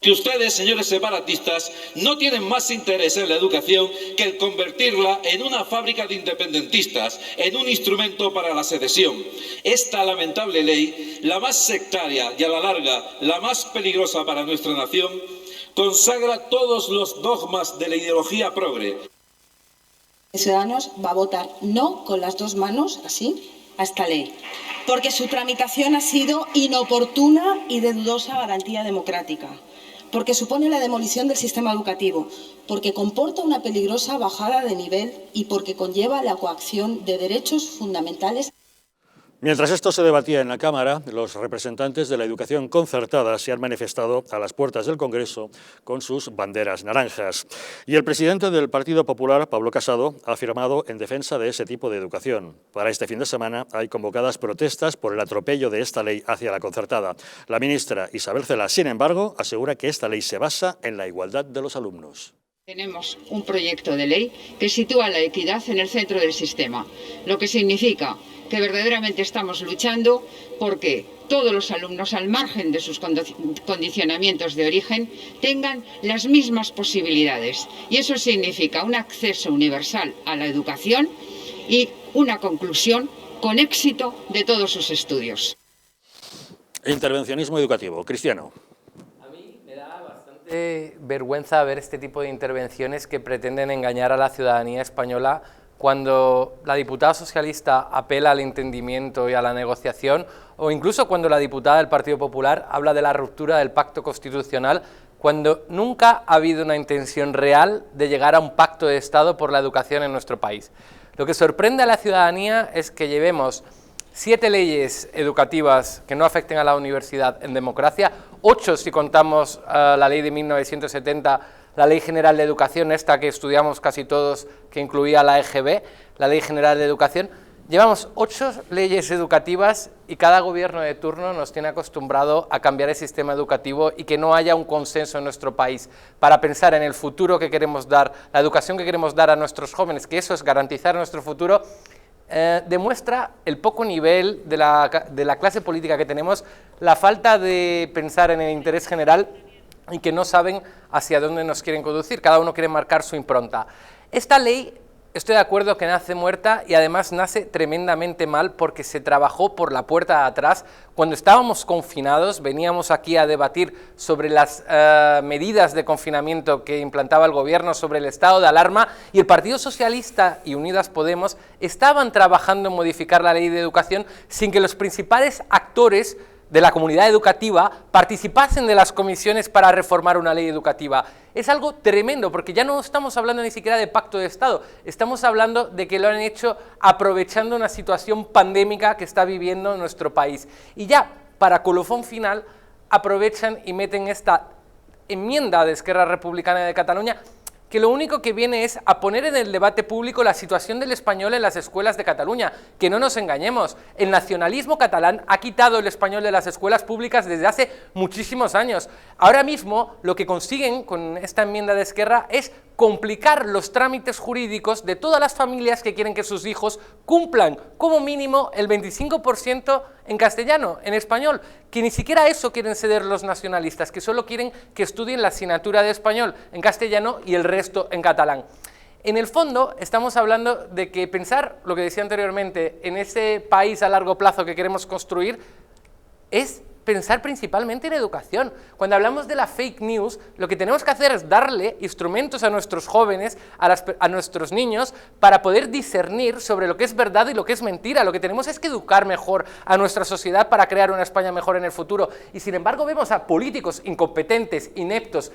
Que ustedes, señores separatistas, no tienen más interés en la educación que el convertirla en una fábrica de independentistas, en un instrumento para la secesión. Esta lamentable ley, la más sectaria y a la larga la más peligrosa para nuestra nación, consagra todos los dogmas de la ideología progre. Ciudadanos va a votar no con las dos manos, así, a esta ley, porque su tramitación ha sido inoportuna y de dudosa garantía democrática, porque supone la demolición del sistema educativo, porque comporta una peligrosa bajada de nivel y porque conlleva la coacción de derechos fundamentales. Mientras esto se debatía en la Cámara, los representantes de la educación concertada se han manifestado a las puertas del Congreso con sus banderas naranjas. Y el presidente del Partido Popular, Pablo Casado, ha afirmado en defensa de ese tipo de educación. Para este fin de semana hay convocadas protestas por el atropello de esta ley hacia la concertada. La ministra Isabel Celaá, sin embargo, asegura que esta ley se basa en la igualdad de los alumnos. Tenemos un proyecto de ley que sitúa la equidad en el centro del sistema, lo que significa que verdaderamente estamos luchando porque todos los alumnos, al margen de sus condicionamientos de origen, tengan las mismas posibilidades. Y eso significa un acceso universal a la educación y una conclusión con éxito de todos sus estudios. Intervencionismo educativo. Cristiano. Vergüenza ver este tipo de intervenciones que pretenden engañar a la ciudadanía española cuando la diputada socialista apela al entendimiento y a la negociación, o incluso cuando la diputada del Partido Popular habla de la ruptura del pacto constitucional, cuando nunca ha habido una intención real de llegar a un pacto de Estado por la educación en nuestro país. Lo que sorprende a la ciudadanía es que llevemos 7 leyes educativas que no afecten a la universidad en democracia, 8 si contamos la ley de 1970, la Ley General de Educación, esta que estudiamos casi todos, que incluía la EGB, la Ley General de Educación. Llevamos 8 leyes educativas y cada gobierno de turno nos tiene acostumbrado a cambiar el sistema educativo y que no haya un consenso en nuestro país para pensar en el futuro que queremos dar, la educación que queremos dar a nuestros jóvenes, que eso es garantizar nuestro futuro. Demuestra el poco nivel de la clase política que tenemos, la falta de pensar en el interés general y que no saben hacia dónde nos quieren conducir, cada uno quiere marcar su impronta. Esta ley, estoy de acuerdo que nace muerta y además nace tremendamente mal porque se trabajó por la puerta de atrás. Cuando estábamos confinados, veníamos aquí a debatir sobre las medidas de confinamiento que implantaba el gobierno, sobre el estado de alarma, y el Partido Socialista y Unidas Podemos estaban trabajando en modificar la ley de educación sin que los principales actores de la comunidad educativa participasen de las comisiones para reformar una ley educativa. Es algo tremendo, porque ya no estamos hablando ni siquiera de pacto de Estado, estamos hablando de que lo han hecho aprovechando una situación pandémica que está viviendo nuestro país. Y ya, para colofón final, aprovechan y meten esta enmienda de Esquerra Republicana de Cataluña, que lo único que viene es a poner en el debate público la situación del español en las escuelas de Cataluña. Que no nos engañemos, el nacionalismo catalán ha quitado el español de las escuelas públicas desde hace muchísimos años. Ahora mismo lo que consiguen con esta enmienda de Esquerra es complicar los trámites jurídicos de todas las familias que quieren que sus hijos cumplan como mínimo el 25% en castellano, en español, que ni siquiera eso quieren ceder los nacionalistas, que solo quieren que estudien la asignatura de español en castellano y el resto en catalán. En el fondo estamos hablando de que pensar, lo que decía anteriormente, en ese país a largo plazo que queremos construir, es pensar principalmente en educación. Cuando hablamos de la fake news, lo que tenemos que hacer es darle instrumentos a nuestros jóvenes, a nuestros niños, para poder discernir sobre lo que es verdad y lo que es mentira. Lo que tenemos es que educar mejor a nuestra sociedad para crear una España mejor en el futuro. Y sin embargo vemos a políticos incompetentes, ineptos,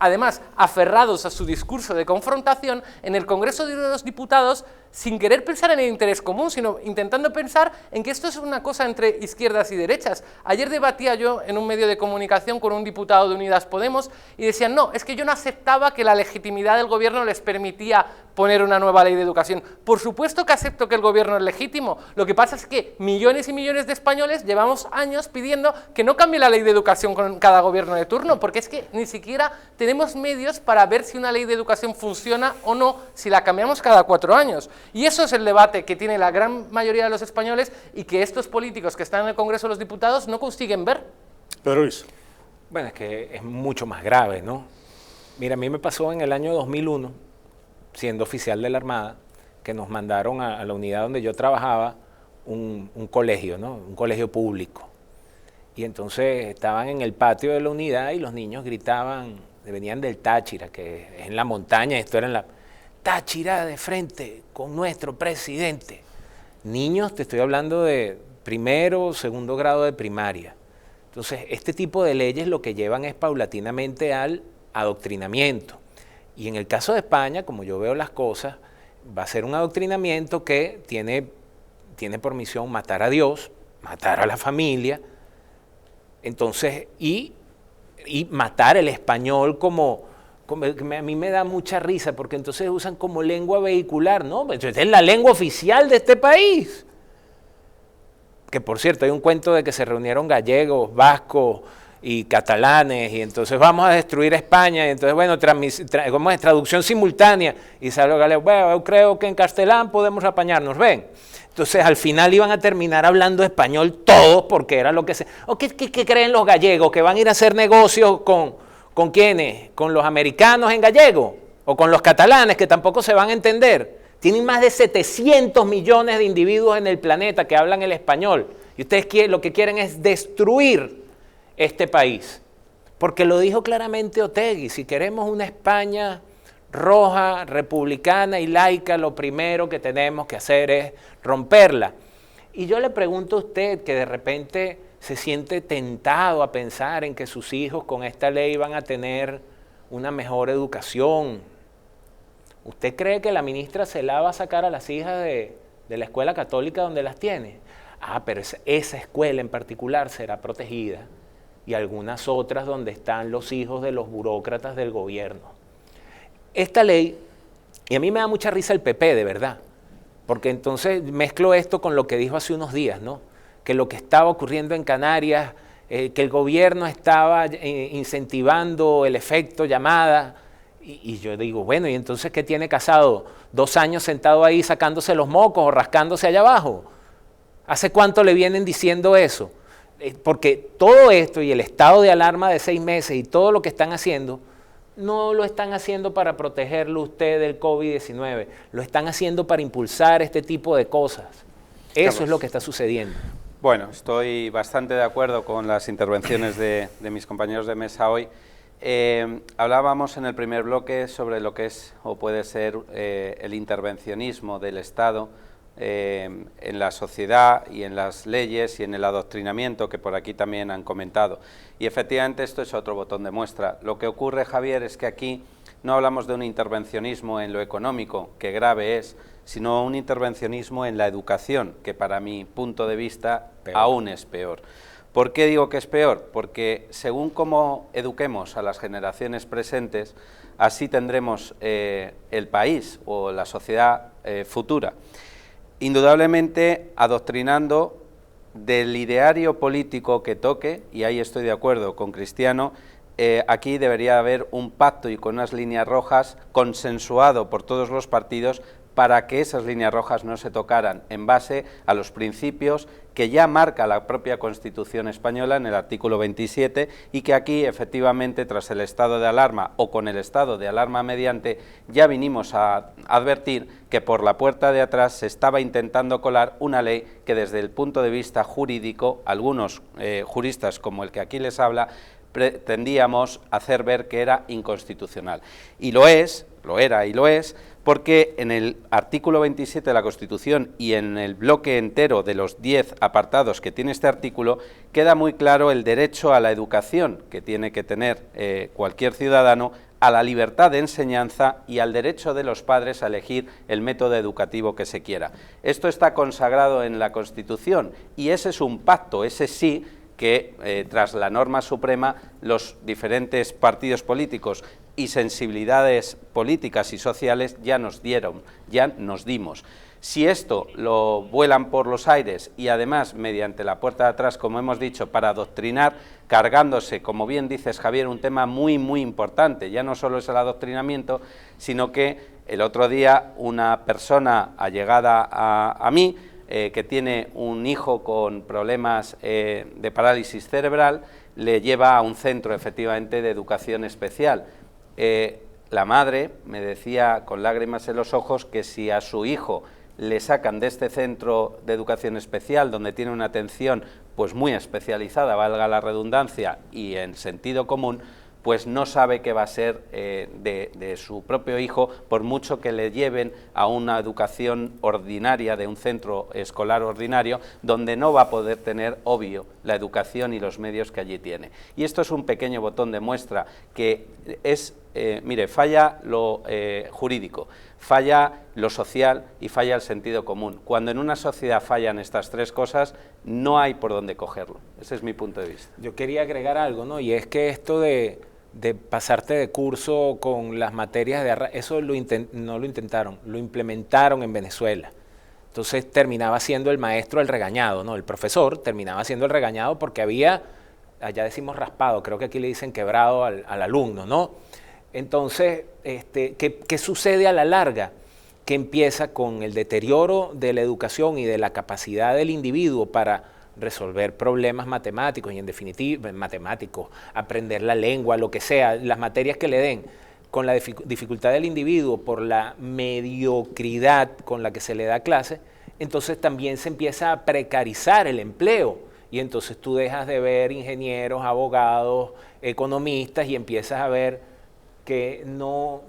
además aferrados a su discurso de confrontación en el Congreso de los Diputados, sin querer pensar en el interés común, sino intentando pensar en que esto es una cosa entre izquierdas y derechas. Ayer debatía yo en un medio de comunicación con un diputado de Unidas Podemos y decían, no, es que yo no aceptaba que la legitimidad del gobierno les permitía poner una nueva ley de educación. Por supuesto que acepto que el gobierno es legítimo, lo que pasa es que millones y millones de españoles llevamos años pidiendo que no cambie la ley de educación con cada gobierno de turno, porque es que ni siquiera tenemos medios para ver si una ley de educación funciona o no, si la cambiamos cada 4 años. Y eso es el debate que tiene la gran mayoría de los españoles y que estos políticos que están en el Congreso de los Diputados no consiguen ver. Pedro Luis. Bueno, es que es mucho más grave, ¿no? Mira, a mí me pasó en el año 2001, siendo oficial de la Armada, que nos mandaron a la unidad donde yo trabajaba un colegio, ¿no? Un colegio público. Y entonces estaban en el patio de la unidad y los niños gritaban, venían del Táchira, que es en la montaña, esto era en la Táchira de frente con nuestro presidente. Niños, te estoy hablando de 1º o 2º grado de primaria. Entonces, este tipo de leyes lo que llevan es paulatinamente al adoctrinamiento. Y en el caso de España, como yo veo las cosas, va a ser un adoctrinamiento que tiene tiene por misión matar a Dios, matar a la familia, entonces, y matar el español como a mí me da mucha risa, porque entonces usan como lengua vehicular, ¿no? Es la lengua oficial de este país. Que por cierto, hay un cuento de que se reunieron gallegos, vascos y catalanes, y entonces vamos a destruir España, y entonces, bueno, ¿cómo es? Traducción simultánea, y sale los gallegos, bueno, yo creo que en castelán podemos apañarnos, ven. Entonces, al final iban a terminar hablando español todos, porque era lo que se... ¿O qué creen los gallegos? ¿Que van a ir a hacer negocios con quiénes? ¿Con los americanos en gallego? ¿O con los catalanes, que tampoco se van a entender? Tienen más de 700 millones de individuos en el planeta que hablan el español. Y ustedes lo que quieren es destruir este país. Porque lo dijo claramente Otegi, si queremos una España roja, republicana y laica, lo primero que tenemos que hacer es romperla. Y yo le pregunto a usted, que de repente se siente tentado a pensar en que sus hijos con esta ley van a tener una mejor educación. ¿Usted cree que la ministra se la va a sacar a las hijas de la escuela católica donde las tiene? Ah, pero esa escuela en particular será protegida, y algunas otras donde están los hijos de los burócratas del gobierno. Esta ley, y a mí me da mucha risa el PP, de verdad, porque entonces mezclo esto con lo que dijo hace unos días, ¿no? Que lo que estaba ocurriendo en Canarias, que el gobierno estaba incentivando el efecto llamada, y yo digo, bueno, ¿y entonces qué tiene Casado? 2 años sentado ahí sacándose los mocos o rascándose allá abajo. ¿Hace cuánto le vienen diciendo eso? Porque todo esto y el estado de alarma de 6 meses y todo lo que están haciendo, no lo están haciendo para protegerlo usted del COVID-19, lo están haciendo para impulsar este tipo de cosas. Eso es lo que está sucediendo. Bueno, estoy bastante de acuerdo con las intervenciones de mis compañeros de mesa hoy. Hablábamos en el primer bloque sobre lo que es o puede ser el intervencionismo del Estado en la sociedad y en las leyes y en el adoctrinamiento, que por aquí también han comentado. Y efectivamente esto es otro botón de muestra. Lo que ocurre, Javier, es que aquí no hablamos de un intervencionismo en lo económico, que grave es, sino un intervencionismo en la educación, que para mi punto de vista aún es peor. ¿Por qué digo que es peor? Porque según cómo eduquemos a las generaciones presentes, así tendremos el país o la sociedad futura. Indudablemente adoctrinando del ideario político que toque, y ahí estoy de acuerdo con Cristiano, aquí debería haber un pacto y con unas líneas rojas consensuado por todos los partidos para que esas líneas rojas no se tocaran en base a los principios que ya marca la propia Constitución española en el artículo 27 y que aquí efectivamente tras el estado de alarma o con el estado de alarma mediante ya vinimos a advertir que por la puerta de atrás se estaba intentando colar una ley que desde el punto de vista jurídico, algunos juristas como el que aquí les habla, pretendíamos hacer ver que era inconstitucional. Y lo era y lo es, porque en el artículo 27 de la Constitución y en el bloque entero de los 10 apartados que tiene este artículo, queda muy claro el derecho a la educación que tiene que tener cualquier ciudadano, a la libertad de enseñanza y al derecho de los padres a elegir el método educativo que se quiera. Esto está consagrado en la Constitución y ese es un pacto, ese sí, que tras la norma suprema los diferentes partidos políticos y sensibilidades políticas y sociales ya nos dimos. Si esto lo vuelan por los aires y además mediante la puerta de atrás, como hemos dicho, para adoctrinar, cargándose, como bien dices Javier, un tema muy muy importante, ya no solo es el adoctrinamiento, sino que el otro día una persona allegada a mí, que tiene un hijo con problemas de parálisis cerebral, le lleva a un centro efectivamente de educación especial. La madre me decía con lágrimas en los ojos que si a su hijo le sacan de este centro de educación especial, donde tiene una atención pues muy especializada, valga la redundancia, y en sentido común, pues no sabe qué va a ser de su propio hijo, por mucho que le lleven a una educación ordinaria, de un centro escolar ordinario, donde no va a poder tener, obvio, la educación y los medios que allí tiene. Y esto es un pequeño botón de muestra que es mire, falla lo jurídico, falla lo social y falla el sentido común. Cuando en una sociedad fallan estas tres cosas, no hay por dónde cogerlo. Ese es mi punto de vista. Yo quería agregar algo, ¿no? Y es que esto de pasarte de curso con las materias de eso no lo intentaron, lo implementaron en Venezuela. Entonces terminaba siendo el maestro el regañado, ¿no? El profesor terminaba siendo el regañado porque había, allá decimos raspado, creo que aquí le dicen quebrado al alumno, ¿no? Entonces, ¿qué sucede a la larga? Que empieza con el deterioro de la educación y de la capacidad del individuo para resolver problemas matemáticos y en definitiva, matemáticos, aprender la lengua, lo que sea, las materias que le den, con la dificultad del individuo por la mediocridad con la que se le da clase, entonces también se empieza a precarizar el empleo y entonces tú dejas de ver ingenieros, abogados, economistas y empiezas a ver que no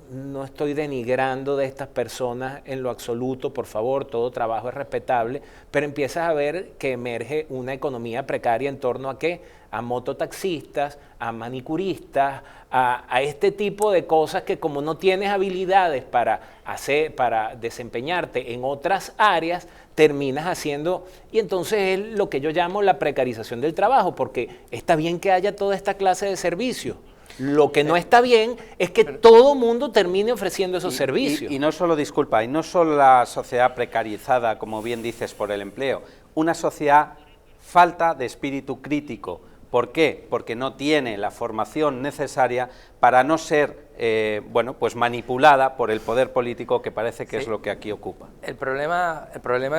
estoy denigrando de estas personas en lo absoluto, por favor, todo trabajo es respetable, pero empiezas a ver que emerge una economía precaria en torno a ¿qué? A mototaxistas, a manicuristas, a este tipo de cosas que como no tienes habilidades para desempeñarte en otras áreas, terminas haciendo, y entonces es lo que yo llamo la precarización del trabajo, porque está bien que haya toda esta clase de servicios. Lo que no está bien es que todo mundo termine ofreciendo esos servicios. Y no solo, disculpa, y no solo la sociedad precarizada, como bien dices, por el empleo, una sociedad falta de espíritu crítico. ¿Por qué? Porque no tiene la formación necesaria para no ser pues manipulada por el poder político, que parece que es lo que aquí ocupa. El problema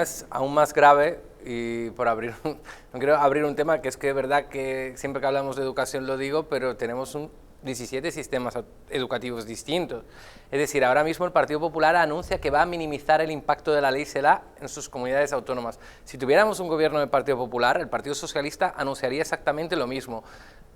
es aún más grave, y por no quiero abrir un tema, que es que es verdad que siempre que hablamos de educación lo digo, pero tenemos 17 sistemas educativos distintos. Es decir, ahora mismo el Partido Popular anuncia que va a minimizar el impacto de la ley CELA en sus comunidades autónomas. Si tuviéramos un gobierno del Partido Popular, el Partido Socialista anunciaría exactamente lo mismo.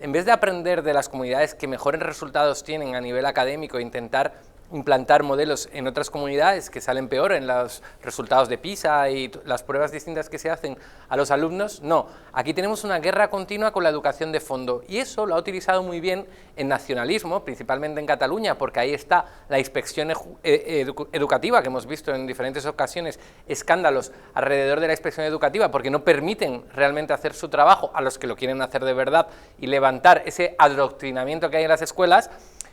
En vez de aprender de las comunidades que mejores resultados tienen a nivel académico e intentar implantar modelos en otras comunidades que salen peor en los resultados de PISA y las pruebas distintas que se hacen a los alumnos, no. Aquí tenemos una guerra continua con la educación de fondo y eso lo ha utilizado muy bien el nacionalismo, principalmente en Cataluña, porque ahí está la inspección educativa, que hemos visto en diferentes ocasiones escándalos alrededor de la inspección educativa, porque no permiten realmente hacer su trabajo a los que lo quieren hacer de verdad y levantar ese adoctrinamiento que hay en las escuelas.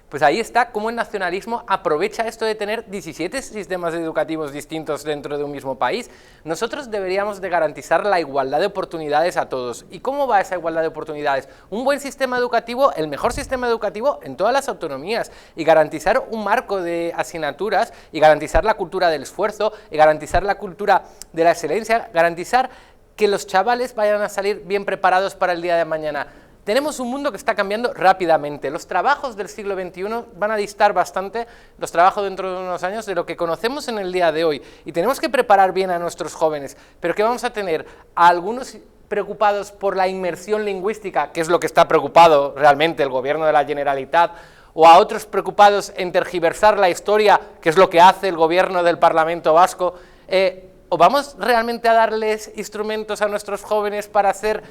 Pues ahí está cómo el nacionalismo aprovecha esto de tener 17 sistemas educativos distintos dentro de un mismo país. Nosotros deberíamos de garantizar la igualdad de oportunidades a todos. ¿Y cómo va esa igualdad de oportunidades? Un buen sistema educativo, el mejor sistema educativo en todas las autonomías, y garantizar un marco de asignaturas, y garantizar la cultura del esfuerzo, y garantizar la cultura de la excelencia, garantizar que los chavales vayan a salir bien preparados para el día de mañana. Tenemos un mundo que está cambiando rápidamente. Los trabajos del siglo XXI van a distar bastante, los trabajos dentro de unos años, de lo que conocemos en el día de hoy. Y tenemos que preparar bien a nuestros jóvenes. Pero ¿qué vamos a tener? A algunos preocupados por la inmersión lingüística, que es lo que está preocupado realmente el gobierno de la Generalitat, o a otros preocupados en tergiversar la historia, que es lo que hace el gobierno del Parlamento Vasco. ¿O vamos realmente a darles instrumentos a nuestros jóvenes para ser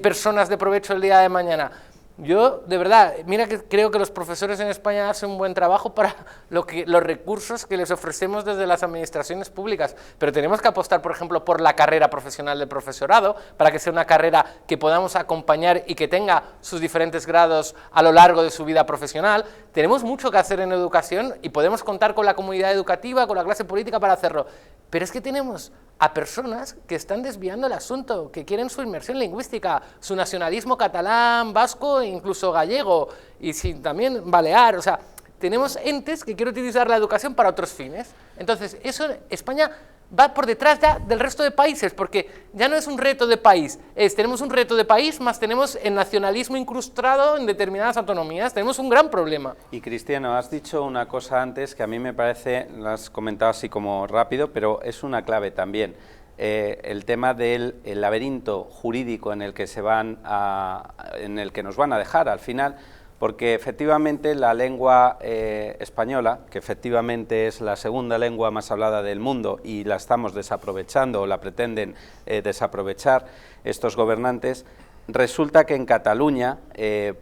personas de provecho el día de mañana? Yo, de verdad, mira que creo que los profesores en España hacen un buen trabajo para los recursos que les ofrecemos desde las administraciones públicas, pero tenemos que apostar, por ejemplo, por la carrera profesional del profesorado, para que sea una carrera que podamos acompañar y que tenga sus diferentes grados a lo largo de su vida profesional. Tenemos mucho que hacer en educación y podemos contar con la comunidad educativa, con la clase política para hacerlo, pero es que tenemos a personas que están desviando el asunto, que quieren su inmersión lingüística, su nacionalismo catalán, vasco e incluso gallego, y también balear. O sea, tenemos entes que quieren utilizar la educación para otros fines. Entonces, eso España va por detrás ya del resto de países, porque ya no es un reto de país, tenemos un reto de país, más tenemos el nacionalismo incrustado en determinadas autonomías, tenemos un gran problema. Y Cristiano, has dicho una cosa antes que a mí me parece, lo has comentado así como rápido, pero es una clave también, el tema del laberinto jurídico en el que en el que nos van a dejar al final, porque efectivamente la lengua española, que efectivamente es la segunda lengua más hablada del mundo y la estamos desaprovechando o la pretenden desaprovechar estos gobernantes, resulta que en Cataluña,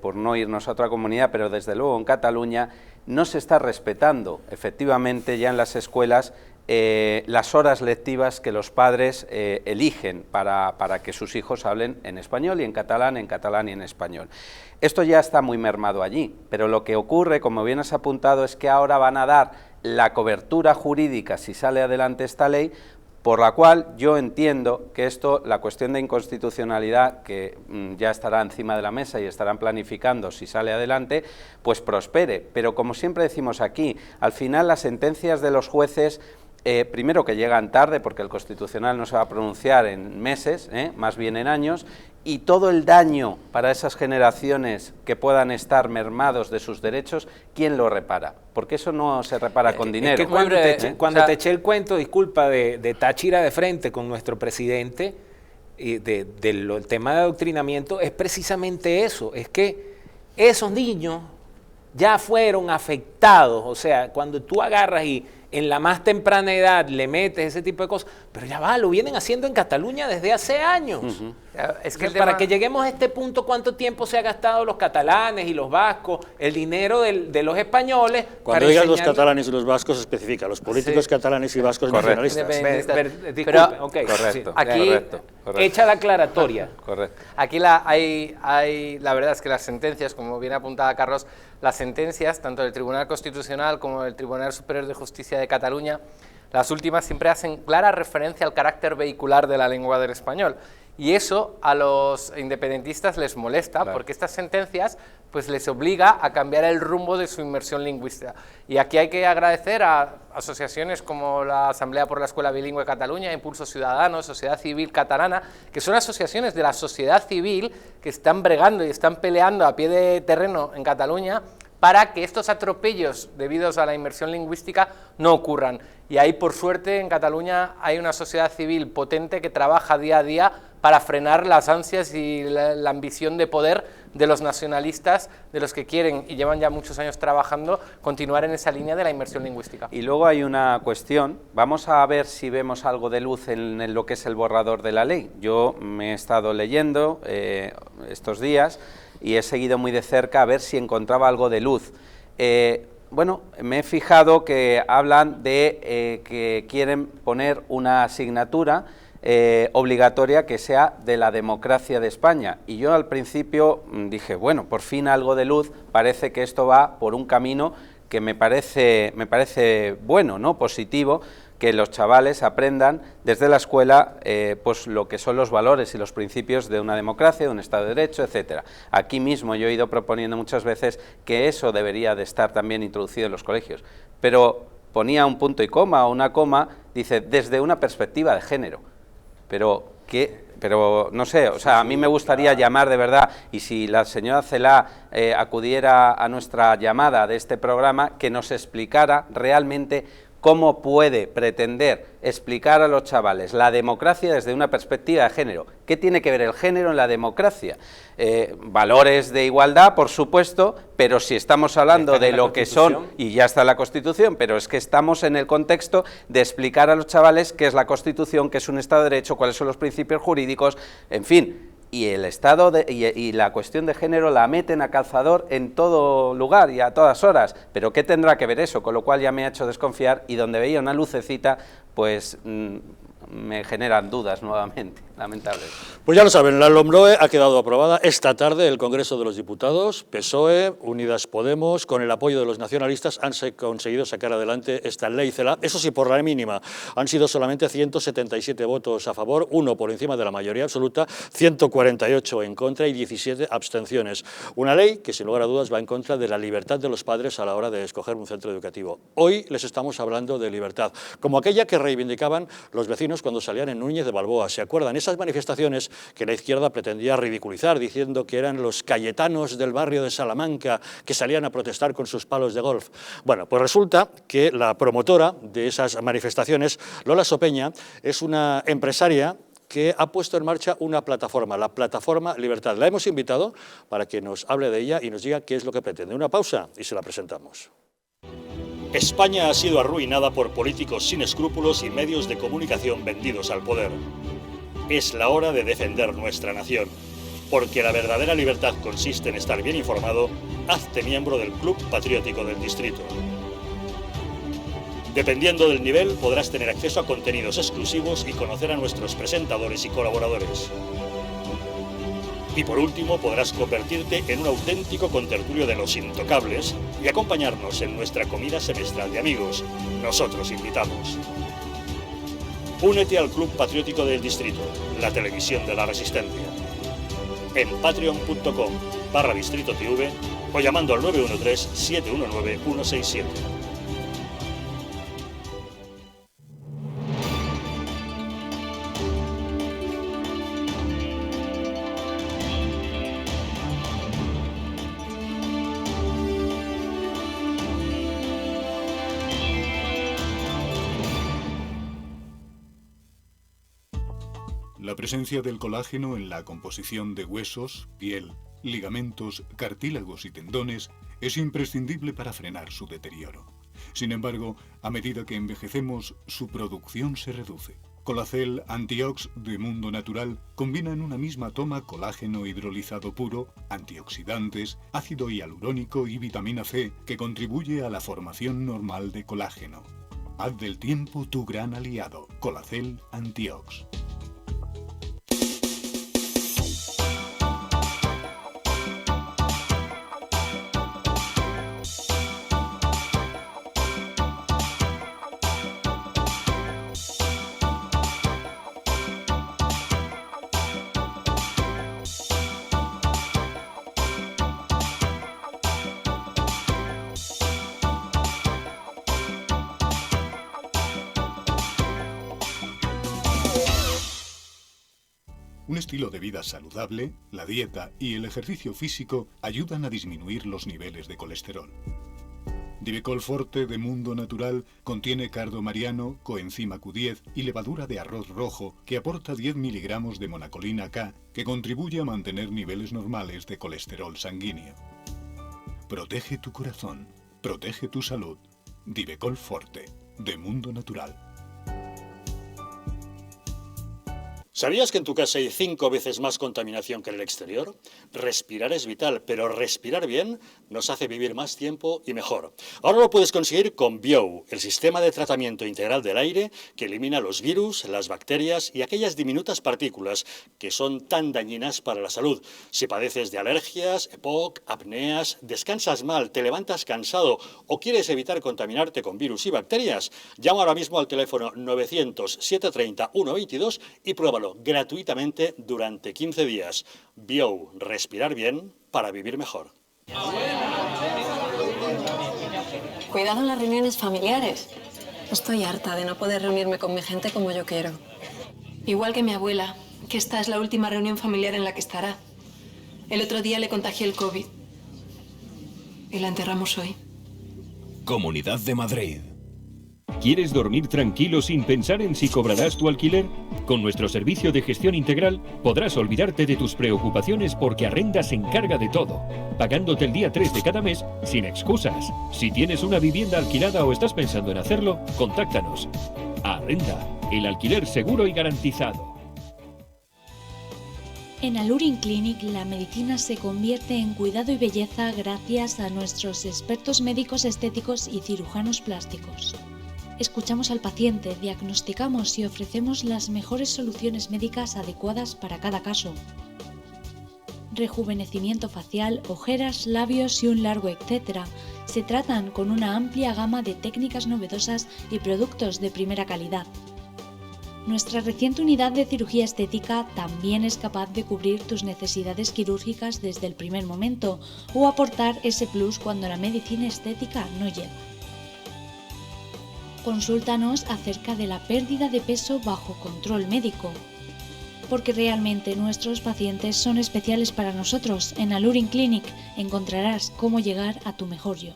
por no irnos a otra comunidad, pero desde luego en Cataluña, no se está respetando efectivamente ya en las escuelas las horas lectivas que los padres eligen para que sus hijos hablen en español y en catalán y en español. Esto ya está muy mermado allí, pero lo que ocurre, como bien has apuntado, es que ahora van a dar la cobertura jurídica, si sale adelante esta ley, por la cual yo entiendo que esto, la cuestión de inconstitucionalidad, que ya estará encima de la mesa y estarán planificando si sale adelante, pues prospere. Pero como siempre decimos aquí, al final las sentencias de los jueces, primero que llegan tarde, porque el Constitucional no se va a pronunciar en meses, más bien en años, y todo el daño para esas generaciones que puedan estar mermados de sus derechos, ¿quién lo repara? Porque eso no se repara con dinero. Es que cuando te eché el cuento, disculpa, de Táchira de frente con nuestro presidente, del tema de adoctrinamiento, es precisamente eso, es que esos niños ya fueron afectados, o sea, cuando tú agarras y en la más temprana edad le metes ese tipo de cosas, pero ya va, lo vienen haciendo en Cataluña desde hace años. Es que para que lleguemos a este punto, ¿cuánto tiempo se ha gastado los catalanes y los vascos, el dinero de los españoles? Cuando digas los catalanes y los vascos, especifica, los políticos catalanes y vascos nacionalistas. Disculpe, okay, correcto, aquí correcto. Echa la aclaratoria. Correcto. Aquí la verdad es que las sentencias, como bien apuntaba Carlos, las sentencias, tanto del Tribunal Constitucional como del Tribunal Superior de Justicia de Cataluña, las últimas siempre hacen clara referencia al carácter vehicular de la lengua del español. Y eso a los independentistas les molesta, claro, porque estas sentencias pues les obliga a cambiar el rumbo de su inmersión lingüística. Y aquí hay que agradecer a asociaciones como la Asamblea por la Escuela Bilingüe de Cataluña, Impulso Ciudadano, Sociedad Civil Catalana, que son asociaciones de la sociedad civil que están bregando y están peleando a pie de terreno en Cataluña para que estos atropellos debidos a la inmersión lingüística no ocurran. Y ahí, por suerte, en Cataluña hay una sociedad civil potente que trabaja día a día para frenar las ansias y la ambición de poder de los nacionalistas, de los que quieren, y llevan ya muchos años trabajando, continuar en esa línea de la inmersión lingüística. Y luego hay una cuestión, vamos a ver si vemos algo de luz en lo que es el borrador de la ley. Yo me he estado leyendo estos días y he seguido muy de cerca a ver si encontraba algo de luz. Bueno, me he fijado que hablan de que quieren poner una asignatura obligatoria que sea de la democracia de España. Y yo al principio dije, bueno, por fin algo de luz, parece que esto va por un camino que me parece bueno, ¿no? Positivo, que los chavales aprendan desde la escuela pues lo que son los valores y los principios de una democracia, de un Estado de Derecho, etcétera. Aquí mismo yo he ido proponiendo muchas veces que eso debería de estar también introducido en los colegios, pero ponía un punto y coma o una coma, dice, desde una perspectiva de género. Pero no sé, o sea, a mí me gustaría llamar de verdad, y si la señora Celaá acudiera a nuestra llamada de este programa, que nos explicara realmente cómo puede pretender explicar a los chavales la democracia desde una perspectiva de género. ¿Qué tiene que ver el género en la democracia? Valores de igualdad, por supuesto, pero si estamos hablando de lo que son, y ya está la Constitución, pero es que estamos en el contexto de explicar a los chavales qué es la Constitución, qué es un Estado de Derecho, cuáles son los principios jurídicos, en fin. Y el Estado y la cuestión de género la meten a calzador en todo lugar y a todas horas. ¿Pero qué tendrá que ver eso? Con lo cual ya me ha hecho desconfiar, y donde veía una lucecita, pues me generan dudas nuevamente, lamentables. Pues ya lo saben, la LOMLOE ha quedado aprobada esta tarde en el Congreso de los Diputados. PSOE, Unidas Podemos, con el apoyo de los nacionalistas, han conseguido sacar adelante esta ley Celaá. Eso sí, por la mínima. Han sido solamente 177 votos a favor, 1 por encima de la mayoría absoluta, 148 en contra y 17 abstenciones. Una ley que, sin lugar a dudas, va en contra de la libertad de los padres a la hora de escoger un centro educativo. Hoy les estamos hablando de libertad, como aquella que reivindicaban los vecinos cuando salían en Núñez de Balboa. ¿Se acuerdan? Esas manifestaciones que la izquierda pretendía ridiculizar, diciendo que eran los cayetanos del barrio de Salamanca que salían a protestar con sus palos de golf. Bueno, pues resulta que la promotora de esas manifestaciones, Lola Sopeña, es una empresaria que ha puesto en marcha una plataforma, la Plataforma Libertad. La hemos invitado para que nos hable de ella y nos diga qué es lo que pretende. Una pausa y se la presentamos. España ha sido arruinada por políticos sin escrúpulos y medios de comunicación vendidos al poder. Es la hora de defender nuestra nación. porque la verdadera libertad consiste en estar bien informado, hazte miembro del Club Patriótico del Distrito. Dependiendo del nivel, podrás tener acceso a contenidos exclusivos y conocer a nuestros presentadores y colaboradores. Y por último, podrás convertirte en un auténtico contertulio de los intocables y acompañarnos en nuestra comida semestral de amigos. Nosotros invitamos. Únete al Club Patriótico del Distrito, la televisión de la Resistencia. En patreon.com/DistritoTV o llamando al 913-719-167. La presencia del colágeno en la composición de huesos, piel, ligamentos, cartílagos y tendones es imprescindible para frenar su deterioro. Sin embargo, a medida que envejecemos, su producción se reduce. Colacel Antiox de Mundo Natural combina en una misma toma colágeno hidrolizado puro, antioxidantes, ácido hialurónico y vitamina C que contribuye a la formación normal de colágeno. Haz del tiempo tu gran aliado. Colacel Antiox. Un estilo de vida saludable, la dieta y el ejercicio físico ayudan a disminuir los niveles de colesterol. Divecol Forte de Mundo Natural contiene cardo mariano, coenzima Q10 y levadura de arroz rojo que aporta 10 miligramos de monacolina K que contribuye a mantener niveles normales de colesterol sanguíneo. Protege tu corazón, protege tu salud. Divecol Forte de Mundo Natural. ¿Sabías que en tu casa hay 5 veces más contaminación que en el exterior? Respirar es vital, pero respirar bien nos hace vivir más tiempo y mejor. Ahora lo puedes conseguir con Biou, el sistema de tratamiento integral del aire que elimina los virus, las bacterias y aquellas diminutas partículas que son tan dañinas para la salud. Si padeces de alergias, EPOC, apneas, descansas mal, te levantas cansado o quieres evitar contaminarte con virus y bacterias, llama ahora mismo al teléfono 900-730-122 y pruébalo gratuitamente durante 15 días. Biou, respirar bien para vivir mejor. Cuidado en las reuniones familiares. Estoy harta de no poder reunirme con mi gente como yo quiero. Igual que mi abuela, que esta es la última reunión familiar en la que estará. El otro día le contagié el COVID. Y la enterramos hoy. Comunidad de Madrid. ¿Quieres dormir tranquilo sin pensar en si cobrarás tu alquiler? Con nuestro servicio de gestión integral podrás olvidarte de tus preocupaciones porque Arrenda se encarga de todo, pagándote el día 3 de cada mes sin excusas. Si tienes una vivienda alquilada o estás pensando en hacerlo, contáctanos. Arrenda, el alquiler seguro y garantizado. En Alurin Clinic la medicina se convierte en cuidado y belleza gracias a nuestros expertos médicos estéticos y cirujanos plásticos. Escuchamos al paciente, diagnosticamos y ofrecemos las mejores soluciones médicas adecuadas para cada caso. Rejuvenecimiento facial, ojeras, labios y un largo etcétera se tratan con una amplia gama de técnicas novedosas y productos de primera calidad. Nuestra reciente unidad de cirugía estética también es capaz de cubrir tus necesidades quirúrgicas desde el primer momento o aportar ese plus cuando la medicina estética no llega. Consúltanos acerca de la pérdida de peso bajo control médico, porque realmente nuestros pacientes son especiales para nosotros. En Alurin Clinic encontrarás cómo llegar a tu mejor yo.